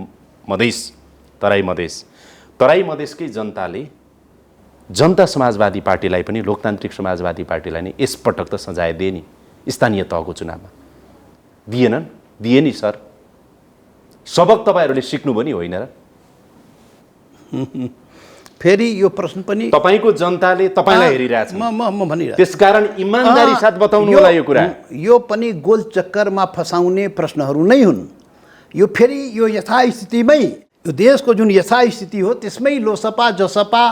मधेस, तराई मधेसकै जनताले जनता समाजवादी पार्टीलाई पनि, लोकतान्त्रिक समाजवादी पार्टीलाई नै यसपटक त सजाय दिए नि स्थानीय तहको चुनावमा। दिए नि सर। सबक तपाईँहरूले सिक्नुभयो नि होइन र? फेरि यो प्रश्न पनि तपाईँको जनताले तपाईँलाई हेरिरहेछ। म भनिरहेको। त्यसकारण इमानदारी साथ बताउनु होला यो कुरा। यो पनि गोल चक्करमा फसाउने प्रश्नहरू नै हुन्। यो फेरि यो यथास्थितिमै, यो देशको जुन यथास्थिति हो त्यसमै लोसपा जसपा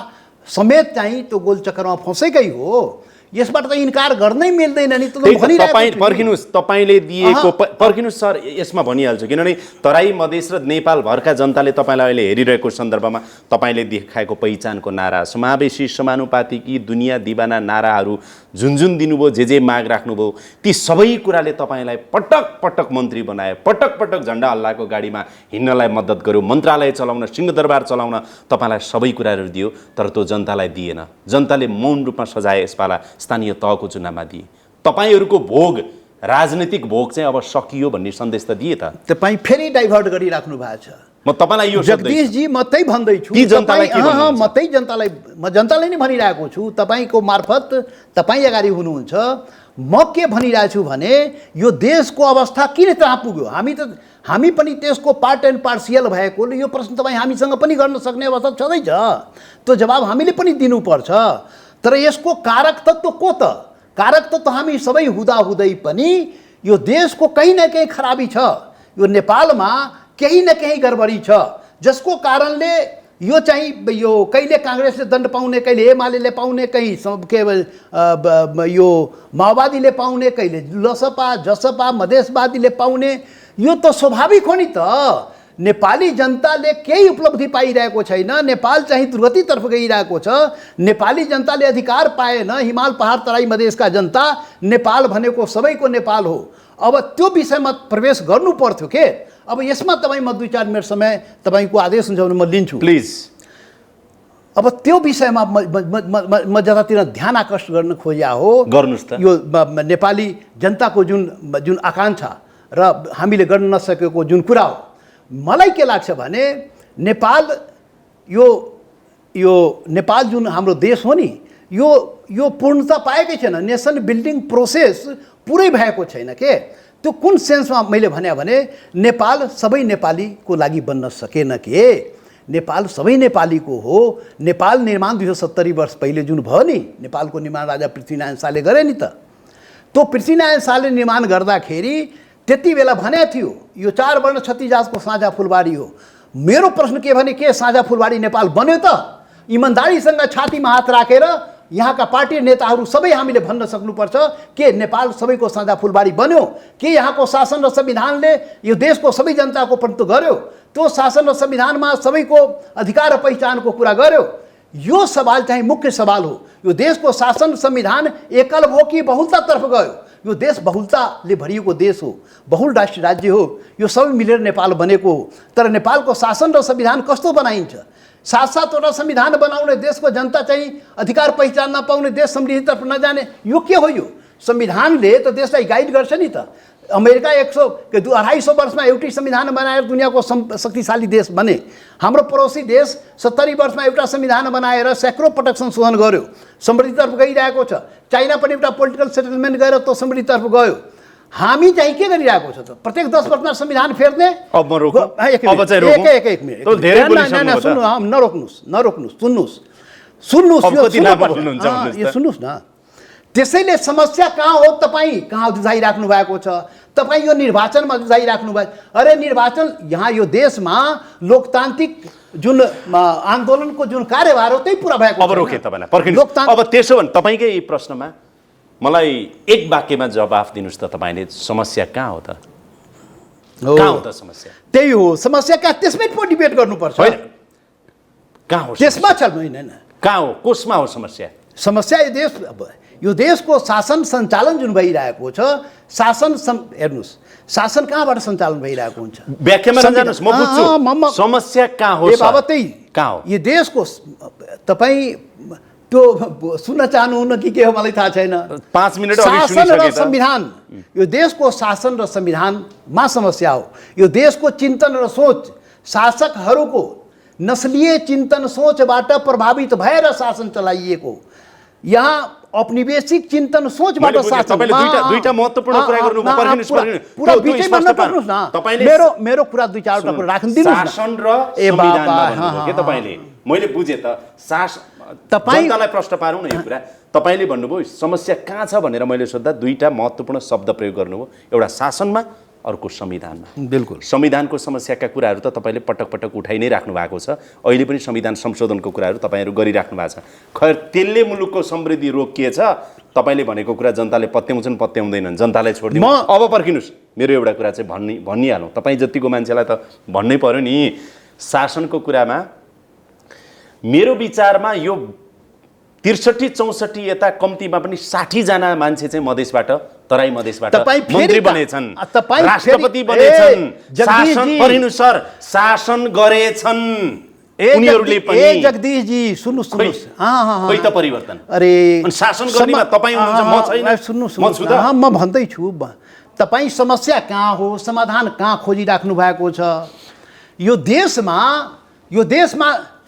समेत चाहिँ त्यो गोल चक्करमा फँसेकै हो। यसबाट त इन्कार गर्नै मिल्दैन नि। पर्खिनुहोस्, तपाईँले दिएको पर्खिनुहोस् सर, यसमा भनिहाल्छु। किनभने तराई मधेस र नेपाल भरका जनताले तपाईँलाई अहिले हेरिरहेको सन्दर्भमा तपाईँले देखाएको पहिचानको नारा, समावेशी समानुपातिकी दुनियाँ दिवाना नाराहरू जुन जुन दिनुभयो जे माग राख्नुभयो ती सबै कुराले तपाईँलाई पटक पटक मन्त्री बनाए, पटक पटक झन्डा हल्लाको गाडीमा हिँड्नलाई मद्दत गर्यो, मन्त्रालय चलाउन, सिंहदरबार चलाउन तपाईँलाई सबै कुराहरू दियो। तर त्यो जनतालाई दिएन। जनताले मौन रूपमा सजाए यसपाला स्थानीय तहको चुनावमा दिए। तपाईँहरूको भोग, राजनीतिक भोग चाहिँ अब सकियो भन्ने सन्देश त दिए त। तपाईँ फेरि डाइभर्ट गरिराख्नु भएको छ। म तपाईँलाई यो जगदीशजी म त्यही भन्दैछु, म जनतालाई नै भनिरहेको छु। तपाईँको मार्फत तपाईँ अगाडि हुनुहुन्छ। म के भनिरहेको छु भने यो देशको अवस्था किन त्यहाँ पुग्यो? हामी पनि त्यसको पार्ट एन्ड पार्सियल भएकोले यो प्रश्न तपाईँ हामीसँग पनि गर्न सक्ने अवस्था छँदैछ। त्यो जवाब हामीले पनि दिनुपर्छ। तर यसको कारक तत्त्व को त? कारक तत्त्व हामी सबै हुँदाहुँदै पनि यो देशको कहीँ न कहीँ खराबी छ। यो नेपालमा केही न केही गडबडी छ, जसको कारणले यो चाहिँ यो कहिले काङ्ग्रेसले दण्ड पाउने, कहिले एमाले पाउने, कहीँ यो माओवादीले पाउने, कहिले लसपा जसपा मधेसवादीले पाउने। यो त स्वाभाविक हो नि त। नेपाली जनताले केही उपलब्धि पाइरहेको छैन। नेपाल चाहिँ दुर्गतितर्फ गइरहेको छ। नेपाली जनताले अधिकार पाएन। हिमाल पहाड तराई मधेसका जनता, नेपाल भनेको सबैको नेपाल हो। अब त्यो विषयमा प्रवेश गर्नु पर्थ्यो के? अब यसमा तपाईँ म 2-4 मिनट समय तपाईँको आदेश हुन्छ भने म लिन्छु प्लिज। अब त्यो विषयमा म जतातिर ध्यान आकर्षण गर्न खोजिया हो, गर्नुस् त। यो नेपाली जनताको जुन आकाङ्क्षा र हामीले गर्न नसकेको जुन कुरा हो, मलाई के लाग्छ भने नेपाल यो नेपाल जुन हाम्रो देश हो नि, यो पूर्णता पाएकै छैन। नेसन बिल्डिङ प्रोसेस पुरै भएको छैन के? त्यो कुन सेन्समा मैले भने नेपाल सबै नेपालीको लागि बन्न सकेन के? नेपाल सबै नेपालीको हो। नेपाल निर्माण 270 वर्ष पहिले जुन भयो नि, नेपालको निर्माण राजा पृथ्वीनारायण शाहले गरे नि त। त्यो पृथ्वीनारायण शाहले निर्माण गर्दाखेरि त्यति बेला भनेको थियो यो 4 वर्ण 36 जातको साझा फुलबारी हो। मेरो प्रश्न के भने के साझा फुलबारी नेपाल बन्यो त? इमान्दारीसँग छातीमा हात राखेर यहाँका पार्टी नेताहरू सबै हामीले भन्न सक्नुपर्छ के नेपाल सबैको साझा फुलबारी बन्यो? के यहाँको शासन र संविधानले यो देशको सबै जनताको प्रतिनिधित्व गर्यो? त्यो शासन र संविधानमा सबैको अधिकार र पहिचानको कुरा गर्यो? यो सवाल चाहिँ मुख्य सवाल हो। यो देशको शासन संविधान एकल हो कि बहुलतातर्फ गयो? यो देश बहुलताले भरिएको देश हो, बहुल राष्ट्रिय राज्य हो। यो सबै मिलेर नेपाल बनेको हो। तर नेपालको शासन र संविधान कस्तो बनाइन्छ? 7-7वटा संविधान बनाउने, देशको जनता चाहिँ अधिकार पहिचान नपाउने, देश समृद्धितर्फ नजाने, यो के हो? यो संविधानले त देशलाई गाइड गर्छ नि त। अमेरिका 250 वर्षमा एउटै संविधान बनाएर दुनियाँको शक्तिशाली देश बने। हाम्रो पडोसी देश 70 वर्षमा एउटा संविधान बनाएर सैकड़ों पटक संशोधन गर्यो, समृद्धितर्फ गइरहेको छ। चाइना पनि एउटा पोलिटिकल सेटलमेन्ट गरेर त्यो समृद्धितर्फ गयो। हामी चाहिँ के गरिरहेको छ त? प्रत्येक 10 वर्षमा संविधान फेर्ने। अब म रोक्छु। अब चाहिँ रोक्नु। एक मिनेट। तो धेरै बोलिसक्नु सुन्नु, नरोक्नुस्, सुन्नुस्, यो सुन्नुस् न। त्यसैले समस्या कहाँ हो? तपाईँ कहाँ जुझाइराख्नु भएको छ? तपाईँ यो निर्वाचनमा जुझाइराख्नु भएको। अरे निर्वाचन यहाँ यो देशमा लोकतान्त्रिक जुन आन्दोलनको जुन कार्यभार हो त्यही पुरा भएको। अब रोके तपाईँलाई पर्खिनुहोस्। अब त्यसो भने तपाईँकै यही प्रश्नमा मलाई एक वाक्यमा जवाफ दिनुहोस् त। तपाईँले समस्या कहाँ हो त? कहाँ हो त समस्या? त्यही हो समस्या। कहाँ? त्यसमै पो डिबेट गर्नुपर्छ। कहाँ हो त्यसमा छ? होइन, कहाँ हो? कसमा हो समस्या? समस्या यो देशको शासन सञ्चालन जुन भइरहेको छ, हेर्नुहोस् शासन कहाँबाट सञ्चालन भइरहेको हुन्छ? व्याख्यामा नजानुहोस्, म बुझ्छु। समस्या कहाँ हो? कहाँ हो? यो देशको तपाईँ त्यो सुन्न चाहनुहुन्न कि के हो मलाई थाहा छैन। 5 मिनट शासन र संविधान, यो देशको शासन र संविधानमा समस्या हो। यो देशको चिन्तन र सोच, शासकहरूको नस्लीय चिन्तन सोचबाट प्रभावित भएर शासन चलाइएको। यहाँ औपनिवेशिक चिन्तन सोचबाट शासन। दुईटा महत्त्वपूर्ण कुरा गर्नुभयो। पुरा बिचैमा नपर्नुस् न। मेरो कुरा 2-4वटा कुरा राख्दिनुस् न। शासन र संविधानमा भन्नुभयो के तपाईले? मैले बुझेँ त। जनतालाई प्रश्न पारौँ न यो कुरा। तपाईँले भन्नुभयो समस्या कहाँ छ भनेर मैले सोद्धा 2टा महत्त्वपूर्ण शब्द प्रयोग गर्नुभयो। एउटा शासनमा, अर्को संविधानमा। बिल्कुल। संविधानको समस्याका कुराहरू त तपाईँले पटक पटक उठाइ नै राख्नु भएको छ। अहिले पनि संविधान संशोधनको कुराहरू तपाईँहरू गरिराख्नु भएको छ। खैर त्यसले मुलुकको समृद्धि रोकिएछ। तपाईँले भनेको कुरा जनताले पत्याउँछन् पत्याउँदैनन्, जनतालाई छोडिदिनु। अब पर्खिनुहोस्, मेरो एउटा कुरा चाहिँ भनिहालौँ। तपाईँ जतिको मान्छेलाई त भन्नै पर्यो नि। शासनको कुरामा मेरो विचारमा यो 63-64 यता कम्तीमा पनि 60 जना मान्छे चाहिँ मधेसबाट, तराई मधेसबाट तपाईं फेरि मन्त्री बनेछन्, तपाईं राष्ट्रपति फेरि- बनेछन्, जगदीश शासन जी। परिनु सर शासन गरेछन् उनीहरूले पनि। ए जगदीश जी सुन्नुस् सुन्नुस्, खोइ त परिवर्तन। अरे अनि शासन गर्नेमा तपाईँ हुनुहुन्छ, म छैन। सुन्नुस् म छु त। म भन्दैछु तपाईँ समस्या कहाँ हो, समाधान कहाँ खोजिराख्नु भएको छ? यो देशमा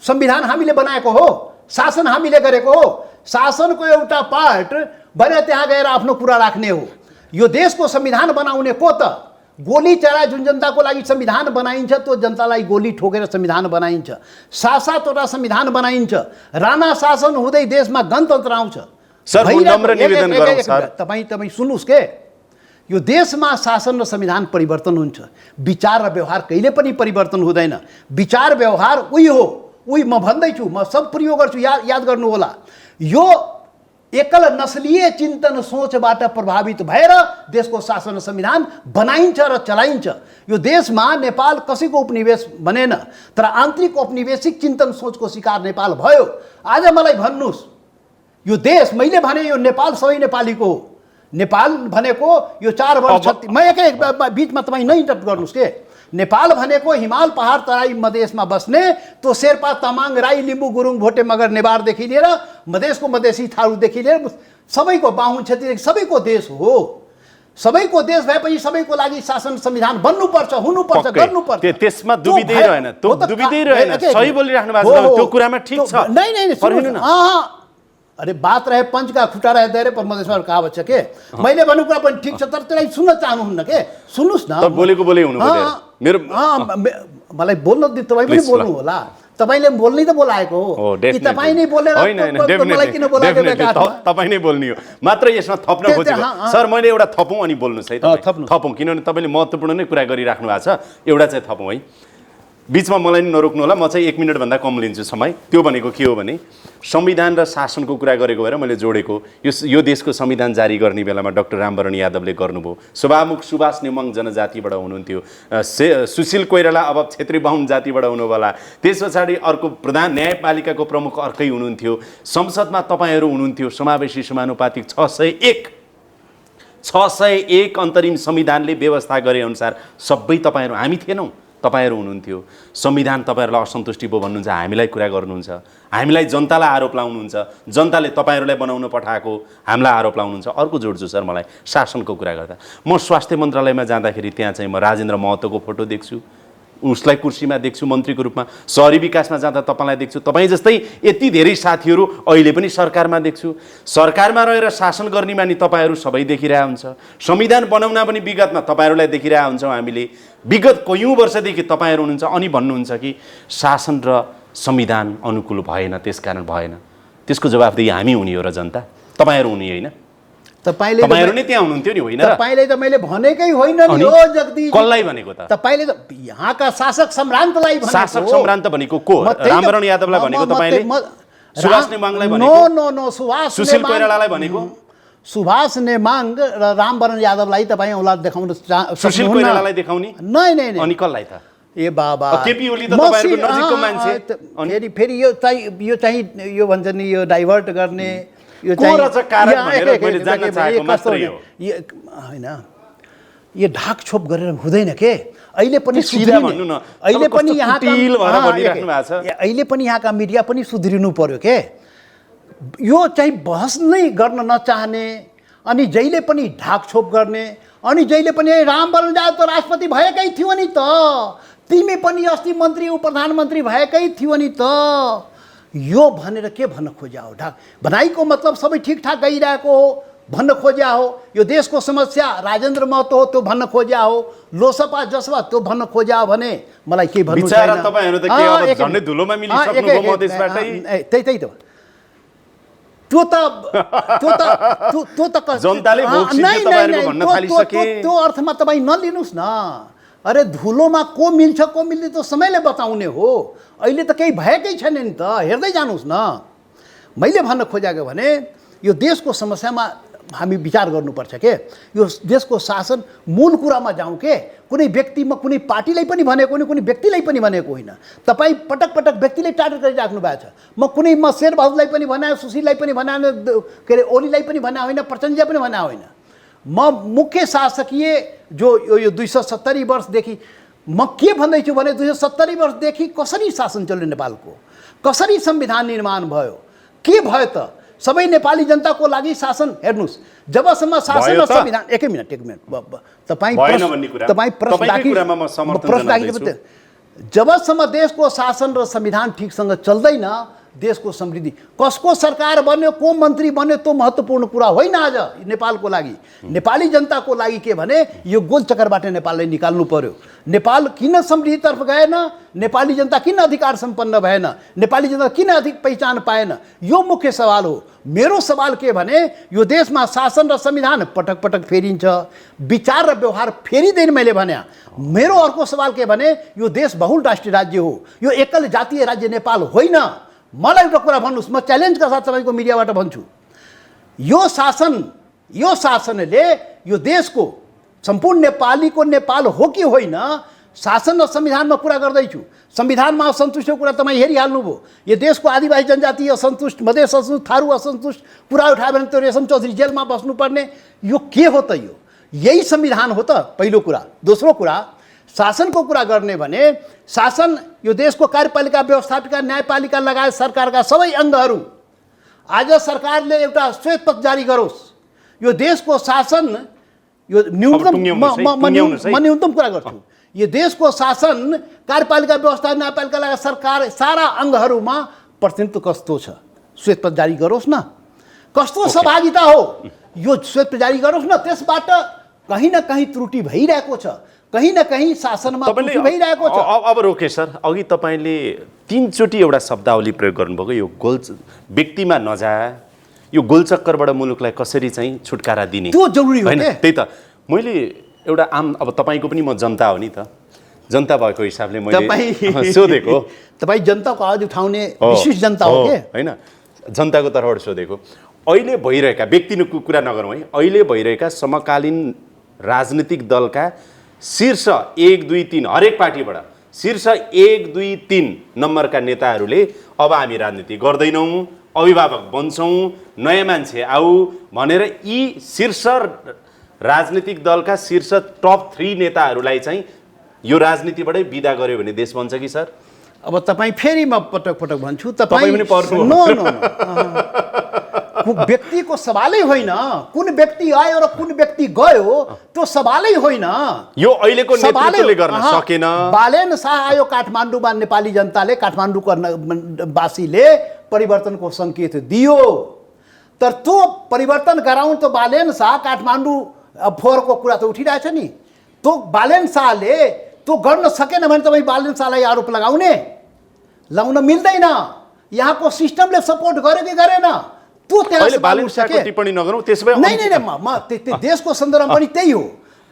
संविधान हामीले बनाएको हो, शासन हामीले गरेको हो, शासनको एउटा पार्ट बने त्यहाँ गएर आफ्नो कुरा राख्ने हो। यो देशको संविधान बनाउने को त? गोली चलाए जुन जनताको लागि संविधान बनाइन्छ त्यो जनतालाई गोली ठोकेर संविधान बनाइन्छ। 7-7वटा संविधान बनाइन्छ। राणा शासन हुँदै देशमा गणतन्त्र आउँछ। सर, म नम्र निवेदन गरौँ सर। तपाईँ सुन्नुहोस् के, यो देशमा शासन र संविधान परिवर्तन हुन्छ, विचार र व्यवहार कहिले पनि परिवर्तन हुँदैन। विचार व्यवहार उही हो, उही म भन्दैछु, म सब प्रयोग गर्छु, याद गर्नु होला। यो एकल नस्लीय चिन्तन सोचबाट प्रभावित भएर देशको शासन र संविधान बनाइन्छ र चलाइन्छ। यो देशमा नेपाल कसैको उपनिवेश बनेन, तर आन्तरिक औपनिवेशिक चिन्तन सोचको शिकार नेपाल भयो। आज मलाई भन्नुहोस्, यो देश, मैले भने यो नेपाल सबै नेपालीको हो। नेपाल भनेको यो 4 वर्ष म एक बीचमा तपाईँ नै इन्टरप्ट गर्नुहोस् के। नेपाल भनेको हिमाल पहाड तराई मधेसमा बस्ने त्यो शेर्पा तामाङ राई लिम्बू गुरुङ भोटे मगर नेवारदेखि लिएर मधेसको मधेसी थारूदेखि लिएर सबैको बाहुन क्षेत्री सबैको देश हो। सबैको देश भएपछि सबैको लागि शासन संविधान बन्नुपर्छ, हुनुपर्छ, गर्नुपर्छ। त्यसमा दुविधै रहेन, त्यो दुविधै रहेन। सही बोलिराख्नु भएको छ, त्यो कुरामा ठिक छ। नहीं अरे बात रहे पंच का खुट्टा रहे धेरै परमेश्वर कहावत छ के। मैले भनेको कुरा पनि ठिक छ, तर त्यसलाई सुन्न चाहनुहुन्न के। सुन्नुस् न, बोलेको बोले हुनु पर्यो। मेरो मलाई बोल्न दि, तपाईँ पनि बोल्नु होला। तपाईँले बोल्नै त बोलाएको हो कि तपाईँ नै बोलेर मलाई किन बोलाएको? तपाईँ नै बोल्ने हो मात्र। यसमा थप्न खोजेको सर, मैले एउटा थपौँ अनि बोल्नुहोस् है। थपौँ, किनभने तपाईँले महत्त्वपूर्ण नै कुरा गरिराख्नु भएको छ। एउटा चाहिँ थपौँ है, बिचमा मलाई नि नरोक्नु होला। म चाहिँ 1 मिनटभन्दा कम लिन्छु समय। त्यो भनेको के हो भने, संविधान र शासनको कुरा गरेको भएर मैले जोडेको। यो देशको संविधान जारी गर्ने बेलामा डाक्टर रामवरण यादवले गर्नुभयो। सभामुख सुभाष नेमाङ जनजातिबाट हुनुहुन्थ्यो। सुशील कोइराला अब क्षेत्री बाहुन जातिबाट हुनुभयो। त्यस पछाडि अर्को प्रधान न्यायपालिकाको प्रमुख अर्कै हुनुहुन्थ्यो। संसदमा तपाईँहरू हुनुहुन्थ्यो। समावेशी समानुपातिक 601 अन्तरिम संविधानले व्यवस्था गरे अनुसार सबै तपाईँहरू, हामी थिएनौँ, तपाईहरू हुनुहुन्थ्यो। संविधान तपाईँहरूलाई असन्तुष्टि भयो भन्नुहुन्छ, हामीलाई कुरा गर्नुहुन्छ, हामीलाई जनतालाई आरोप लाउनुहुन्छ, जनताले तपाईँहरूलाई बनाउन पठाएको हामीलाई आरोप लाउनुहुन्छ। अर्को जोड्छु सर, मलाई शासनको कुरा गर्दा म स्वास्थ्य मन्त्रालयमा जाँदाखेरि त्यहाँ चाहिँ म राजेन्द्र महतोको फोटो देख्छु, उसलाई कुर्सीमा देख्छु मन्त्रीको रूपमा। सहरी विकासमा जाँदा तपाईँलाई देख्छु। तपाईँ जस्तै यति धेरै साथीहरू अहिले पनि सरकारमा देख्छु। सरकारमा रहेर शासन गर्नेमा नि तपाईँहरू सबै देखिरहेको हुन्छ। संविधान बनाउन पनि विगतमा तपाईँहरूलाई देखिरहेको हुन्छौँ हामीले। विगत कयौँ वर्षदेखि तपाईँहरू हुनुहुन्छ अनि भन्नुहुन्छ कि शासन र संविधान अनुकूल भएन, त्यसकारण भएन। त्यसको जवाफदेही हामी हुने हो र जनता, तपाईँहरू हुने होइन। तपाईहरू नै त्यहाँ हुनुहुन्थ्यो नि, होइन? तपाईँले त मैले भनेकै होइन नि हो जगदीश। कसलाई भनेको त? तपाईँले त यहाँका शासक सम्रान्तलाई भनेको। शासक सम्रान्त भनेको को? रामवरण यादवलाई भनेको तपाईँले? सुभाष नेमाङलाई भनेको? नो सुभाष, सुशील कोइरालालाई भनेको? सुभाष नेमाङ र रामवरण यादवलाई तपाईँ औलाद देखाउन सुशील कोइरालालाई देखाउने? नै अनि कसलाई त? ए बाबा, केपी ओली त तपाईहरुको नजिकको मान्छे। अनि फेरि यो चाहिँ यो भन्छ नि, यो डाइभर्ट गर्ने, यो चाहिँ कारण भनेर मैले जान्न चाहेको मात्रै हो। हैन, यो ढाकछोप गरेर हुँदैन के। अहिले पनि सिधा भन्नु न, अहिले पनि यहाँका भनिराख्नु भएको छ। अहिले पनि यहाँका मिडिया पनि सुध्रिनु पर्यो के। यो चाहिँ बहस नै गर्न नचाहने, अनि जहिले पनि ढाकछोप गर्ने, अनि जहिले पनि रामवरण यादव त राष्ट्रपति भएकै थियो नि त, तिमी पनि अस्ति मन्त्री प्रधानमन्त्री भएकै थियो नि त, यो भनेर के भन्न खोज्या हो? ढाक भनाइको मतलब सबै ठिकठाक गइरहेको हो भन्न खोज्या हो। यो देशको समस्या राजेन्द्र महतो हो त्यो भन्न खोज्या हो, लोसपा जसपा त्यो भन्न खोज्या हो भने मलाई के भन्नु छैन। बिचारा तपाईहरु त के अब झन्डै धुलोमा मिलिसक्नुभयो मधेसबाटै। त्यही त त्यो त जनताले भोग सिद्धि तपाईहरुको भन्न थालिसके। त्यो अर्थमा तपाईँ नलिनुस् न। अरे धुलोमा को मिल्छ को मिल्दैन त्यो समयले बताउने हो। अहिले त केही भएकै छैन नि त, हेर्दै जानुहोस् न। मैले भन्न खोजेको भने यो देशको समस्यामा हामी विचार गर्नुपर्छ के यो देशको शासन मूल कुरामा जाउँ के कुनै व्यक्तिमा कुनै पार्टीलाई पनि भनेको होइन कुनै व्यक्तिलाई पनि भनेको होइन तपाईँ पटक पटक व्यक्तिलाई टार्गेट गरिराख्नु भएको छ म शेरबहादुरलाई पनि भने सुशीललाई पनि भने के अरे ओलीलाई पनि भने होइन प्रचण्डलाई पनि भने होइन म मुख्य शासकीय जो यो 270 वर्षदेखि म के भन्दैछु भने 270 वर्षदेखि कसरी शासन चल्यो नेपालको कसरी संविधान निर्माण भयो के भयो त सबै नेपाली जनताको लागि शासन हेर्नुस् जबसम्म शासन र संविधान एक मिनट तपाईँ जबसम्म देशको शासन र संविधान ठिकसँग चल्दैन देशको समृद्धि कसको सरकार बन्यो को मन्त्री बन्यो त्यो महत्त्वपूर्ण कुरा होइन आज नेपालको लागि नेपाली जनताको लागि के भने यो गोलचक्करबाट नेपाललाई निकाल्नु पर्यो नेपाल किन समृद्धितर्फ गएन नेपाली जनता किन अधिकार सम्पन्न भएन नेपाली जनता किन अधिक पहिचान पाएन यो मुख्य सवाल हो मेरो सवाल के भने यो देशमा शासन र संविधान पटक पटक फेरिन्छ विचार र व्यवहार फेरिँदैन मैले भने मेरो अर्को सवाल के भने यो देश बहुल राष्ट्रिय राज्य हो यो एकल जातीय राज्य नेपाल होइन मलाई एउटा कुरा भन्नुहोस् म च्यालेन्जका साथ तपाईँको मिडियाबाट भन्छु यो शासनले यो देशको सम्पूर्ण नेपालीको नेपाल हो कि होइन शासन र संविधानमा कुरा गर्दैछु संविधानमा असन्तुष्टको कुरा तपाईँ हेरिहाल्नुभयो यो देशको आदिवासी जनजाति असन्तुष्ट मधेस असन्तुष्ट थारू असन्तुष्ट कुरा उठायो भने त्यो रेशम चौधरी जेलमा बस्नुपर्ने यो के हो त यो यही संविधान हो त पहिलो कुरा दोस्रो कुरा शासनको कुरा गर्ने भने शासन यो देशको कार्यपालिका व्यवस्थापिका न्यायपालिका लगायत सरकारका सबै अङ्गहरू आज सरकारले एउटा श्वेतपत्र जारी गरोस् यो देशको शासन यो न्यूनतम कुरा गर्छु यो देशको शासन कार्यपालिका व्यवस्था न्यायपालिका लगायत सरकार सारा अङ्गहरूमा प्रतिनिधित्व कस्तो छ श्वेतपत्र जारी गरोस् न कस्तो सहभागिता हो यो श्वेतपत्र जारी गरोस् न त्यसबाट कहीँ न कहीँ त्रुटि भइरहेको छ कहीँ न कहीँ शासनमा त्रुटि भइरहेको छ अब रोके सर अघि तपाईँले 3 चोटि एउटा शब्दावली प्रयोग गर्नुभएको यो व्यक्तिमा नजा यो गोलचक्करबाट मुलुकलाई कसरी चाहिँ छुटकारा दिने त्यो जरुरी हो हैन त्यही त मैले एउटा आम अब तपाईँको पनि म जनता हो नि त जनता भएको हिसाबले मैले सोधेको तपाईँ जनताको आवाज उठाउने विशेष जनता हो के हैन जनताको तर्फबाट सोधेको अहिले भइरहेका व्यक्तिको कुरा नगरौँ है अहिले भइरहेका समकालीन राजनीतिक दलका शीर्ष 1 2 3 हरेक पार्टीबाट शीर्ष 1 2 3 नम्बरका नेताहरूले अब हामी राजनीति गर्दैनौँ अभिभावक बन्छौँ नयाँ मान्छे आऊ भनेर यी शीर्ष राजनीतिक दलका शीर्ष टप 3 नेताहरूलाई चाहिँ यो राजनीतिबाटै बिदा गर्यो भने देश बन्छ कि सर अब तपाईँ फेरि म पटक पटक भन्छु तपाईँ पनि पर्नु व्यक्तिको सवालै होइन कुन व्यक्ति आयो र कुन व्यक्ति गयो त्यो सवालै होइन यो अहिलेको नेतृत्वले गर्न सकेन बालेन शाह आयो काठमाडौँमा नेपाली जनताले काठमाडौँको वासीले परिवर्तनको सङ्केत दियो तर त्यो परिवर्तन गराउन त बालेन शाह काठमाडौँ फोहोरको कुरा त उठिरहेछ नि त्यो बालेन शाहले त्यो गर्न सकेन भने तपाईँ बालेन शाहलाई आरोप लगाउन मिल्दैन यहाँको सिस्टमले सपोर्ट गर्यो कि गरेन त्यो अहिले बालेन शाहको टिप्पणी नगरौँ त्यसो भए देशको सन्दर्भमा पनि त्यही हो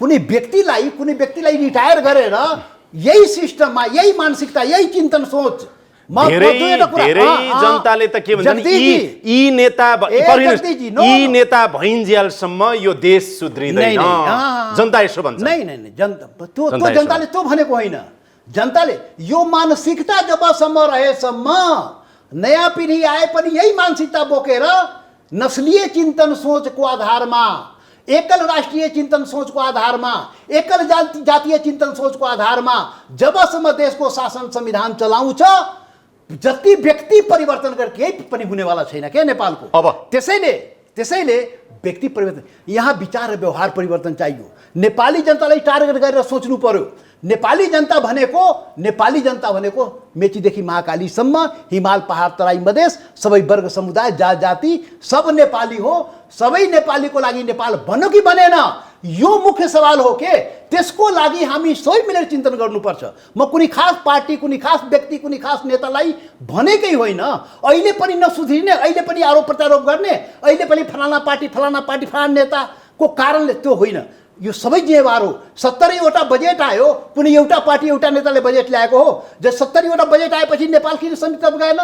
कुनै व्यक्तिलाई रिटायर गरेर यही सिस्टममा यही मानसिकता यही चिन्तन सोच धेरै जनताले त के भन्छन् यी नेता भइन्जेलसम्म यो देश सुध्रिँदैन जनता यसो भन्छ त्यो जनताले त्यो भनेको होइन जनताले यो मानसिकता जबसम्म रहेसम्म नयाँ पिढी आए पनि यही मानसिकता बोकेर नस्लीय चिन्तन सोचको आधारमा एकल राष्ट्रिय चिन्तन सोचको आधारमा एकल जातीय चिन्तन सोचको आधारमा जबसम्म देशको शासन संविधान चलाउँछ जति व्यक्ति परिवर्तन गरेर केही पनि हुनेवाला छैन के नेपालको अब त्यसैले व्यक्ति परिवर्तन यहाँ विचार र व्यवहार परिवर्तन चाहियो नेपाली जनतालाई टार्गेट गरेर सोच्नु पर्यो नेपाली जनता भनेको मेचीदेखि महाकालीसम्म हिमाल पहाड तराई मधेस सबै वर्ग समुदाय जाति सब नेपाली हो सबै नेपालीको लागि नेपाल बन्यो कि बनेन यो मुख्य सवाल हो के त्यसको लागि हामी सबै मिलेर चिन्तन गर्नुपर्छ म कुनै खास पार्टी कुनै खास व्यक्ति कुनै खास नेतालाई भनेकै होइन अहिले पनि नसुध्रिने अहिले पनि आरोप प्रत्यारोप गर्ने अहिले पनि फलाना पार्टी फलाना नेताको कारणले त्यो होइन यो सबै जिम्मेवार हो 70वटा बजेट आयो कुनै एउटा पार्टी एउटा नेताले बजेट ल्याएको हो जब 70वटा बजेट आएपछि नेपाल किन समितितर्फ गएन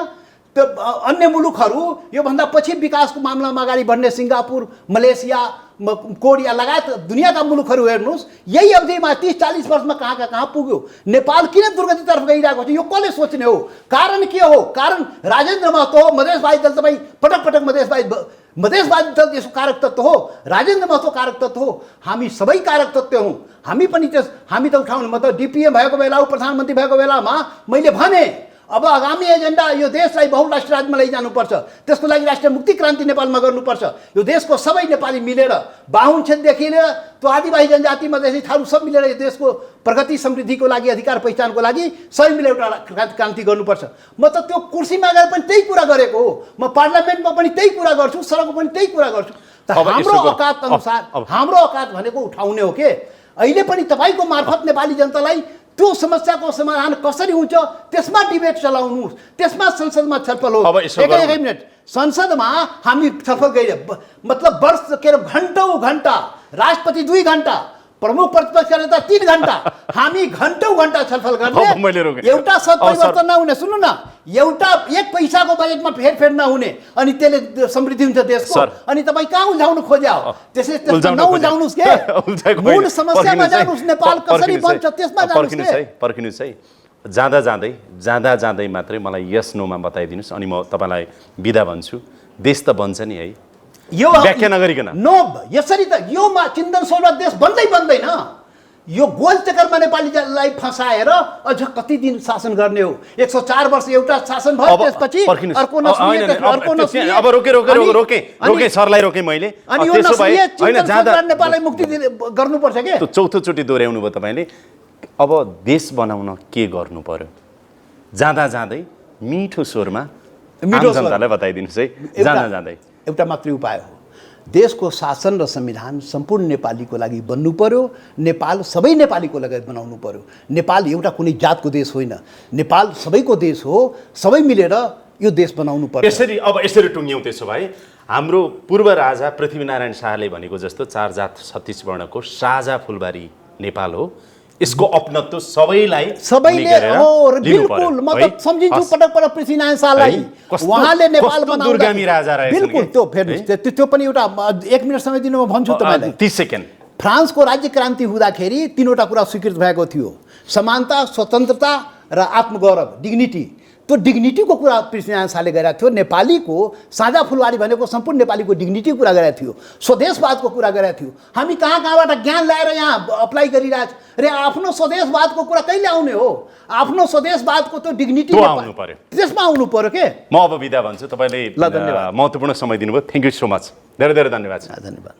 त्यो अन्य मुलुकहरू योभन्दा पछि विकासको मामलामा अगाडि बढ्ने सिङ्गापुर, मलेसिया, कोरिया लगायत दुनियाँका मुलुकहरू हेर्नुहोस्, यही अवधिमा 30-40 वर्षमा कहाँ पुग्यो। नेपाल किन दुर्गतितर्फ गइरहेको छ यो कसले सोच्ने हो? कारण के हो? कारण राजेन्द्र महतो हो, मधेसवादी दल। तपाईँ पटक पटक मधेसवादी दल यसको कारक तत्त्व हो, राजेन्द्र महतो कारक तत्त्व हो, हामी सबै कारक तत्त्व हौँ। हामी त उठाउनु, मतलब डिपिएम भएको बेला, प्रधानमन्त्री भएको बेलामा मैले भने अब आगामी एजेन्डा यो देशलाई बहुराष्ट्रिय राज्यमा लैजानुपर्छ, त्यसको लागि राष्ट्रिय मुक्ति क्रान्ति नेपालमा गर्नुपर्छ। यो देशको सबै नेपाली मिलेर, बाहुन क्षेत्रदेखि लिएर त्यो आदिवासी जनजाति मधेसी थारू सब मिलेर यो देशको प्रगति समृद्धिको लागि, अधिकार पहिचानको लागि सबै मिलेर एउटा क्रान्ति गर्नुपर्छ। म त त्यो कुर्सीमा गएर पनि त्यही कुरा गरेको हो, म पार्लियामेन्टमा पनि त्यही कुरा गर्छु, सडकमा पनि त्यही कुरा गर्छु। त हाम्रो औकात अनुसार हाम्रो औकात भनेको उठाउने हो के? अहिले पनि तपाईँको मार्फत नेपाली जनतालाई त्यो समस्याको समाधान कसरी हुन्छ त्यसमा डिबेट चलाउनुहोस्, त्यसमा संसदमा छलफल हो। एक मिनट, संसदमा हामी छलफल गरिरह, मतलब वर्ष के अरे घन्टौँ घन्टा, राष्ट्रपति 2 घन्टा, प्रमुख प्रतिपक्ष नेता 3 घन्टा, हामी घन्टौँ घन्टा छलफल गर्ने, एउटा सत परिवर्तन नहुने। सुन्नु न, एउटा 1 पैसाको बजेटमा हेरफेर नहुने, अनि त्यसले समृद्धि हुन्छ देशको। अनि तपाईँ कहाँ उल्झाउनु खोज्या हो? त्यसै नउल्झाउनुहोस् के, मूल समस्यामा जानुहोस्, नेपाल कसरी बन्छ त्यसमा जानुहोस्। पर्खिनुहोस् है, जाँदा जाँदै मात्रै मलाई यस नोमा बताइदिनुहोस्, अनि म तपाईँलाई बिदा भन्छु। देश त बन्छ नि है, यो व्याख्या नगरिकन नो, यसरी त यो चिन्तन सोच देश बन्दैन। यो गोल चक्करमा नेपालीलाई फसाएर अझ कति दिन शासन गर्ने हो? 104 वर्ष एउटा शासन भयो, त्यसपछि अर्को नसुनिए। अब रोके सरलाई रोके मैले। अनि यो नसुनिए चिन्तन नेपाललाई मुक्ति गर्नुपर्छ के? त्यो चौथो चोटि दोहोऱ्याउनु भयो तपाईँले। अब देश बनाउन के गर्नु पर्यो? जाँदै मिठो स्वरमा जनतालाई बताइदिनुहोस् है। जाँदै एउटा मात्रै उपाय हो, देशको शासन र संविधान सम्पूर्ण नेपालीको लागि बन्नु पर्यो। नेपाल सबै नेपालीको लागि बनाउनु पर्यो। नेपाल एउटा कुनै जातको देश होइन, नेपाल सबैको देश हो। सबै मिलेर यो देश बनाउनु पर्छ। यसरी टुङ्ग्यौँ। त्यसो भए हाम्रो पूर्व राजा पृथ्वीनारायण शाहले भनेको जस्तो 4 जात 36 वर्णको साझा फुलबारी नेपाल हो। यसको अपनत्व सबैले बिल्कुल, म त सम्झिन्छु पटक पृथ्वीनारायण शाहलाई, उहाँले नेपाल बनाउनु दुर्गामी राजा रहेछन्। बिल्कुल, त्यो फेर्नुहोस्, त्यो पनि एउटा 1 मिनट समय दिनु म भन्छु तपाईँलाई। 30 सेकेन्ड। फ्रान्सको राज्य क्रान्ति हुँदाखेरि 3वटा कुरा स्वीकृत भएको थियो, समानता, स्वतन्त्रता र आत्मगौरव, डिग्निटी। त्यो डिग्निटीको कुरा पृथ्वीनारायण शाहले गरेको थियो। नेपालीको साझा फुलबारी भनेको सम्पूर्ण नेपालीको डिग्निटीको कुरा गरेको थियो, स्वदेशवादको कुरा गरेको थियो। हामी कहाँबाट ज्ञान ल्याएर यहाँ अप्लाई गरिरहेछ रे? आफ्नो स्वदेशवादको कुरा कहिले आउने हो? आफ्नो स्वदेशवादको त्यो डिग्निटी आउनु पर्यो, त्यसमा आउनु पर्यो के? म अब बिदा भन्छु। तपाईँले महत्त्वपूर्ण समय दिनुभयो। Thank you so much. धेरै धेरै धन्यवाद। धन्यवाद।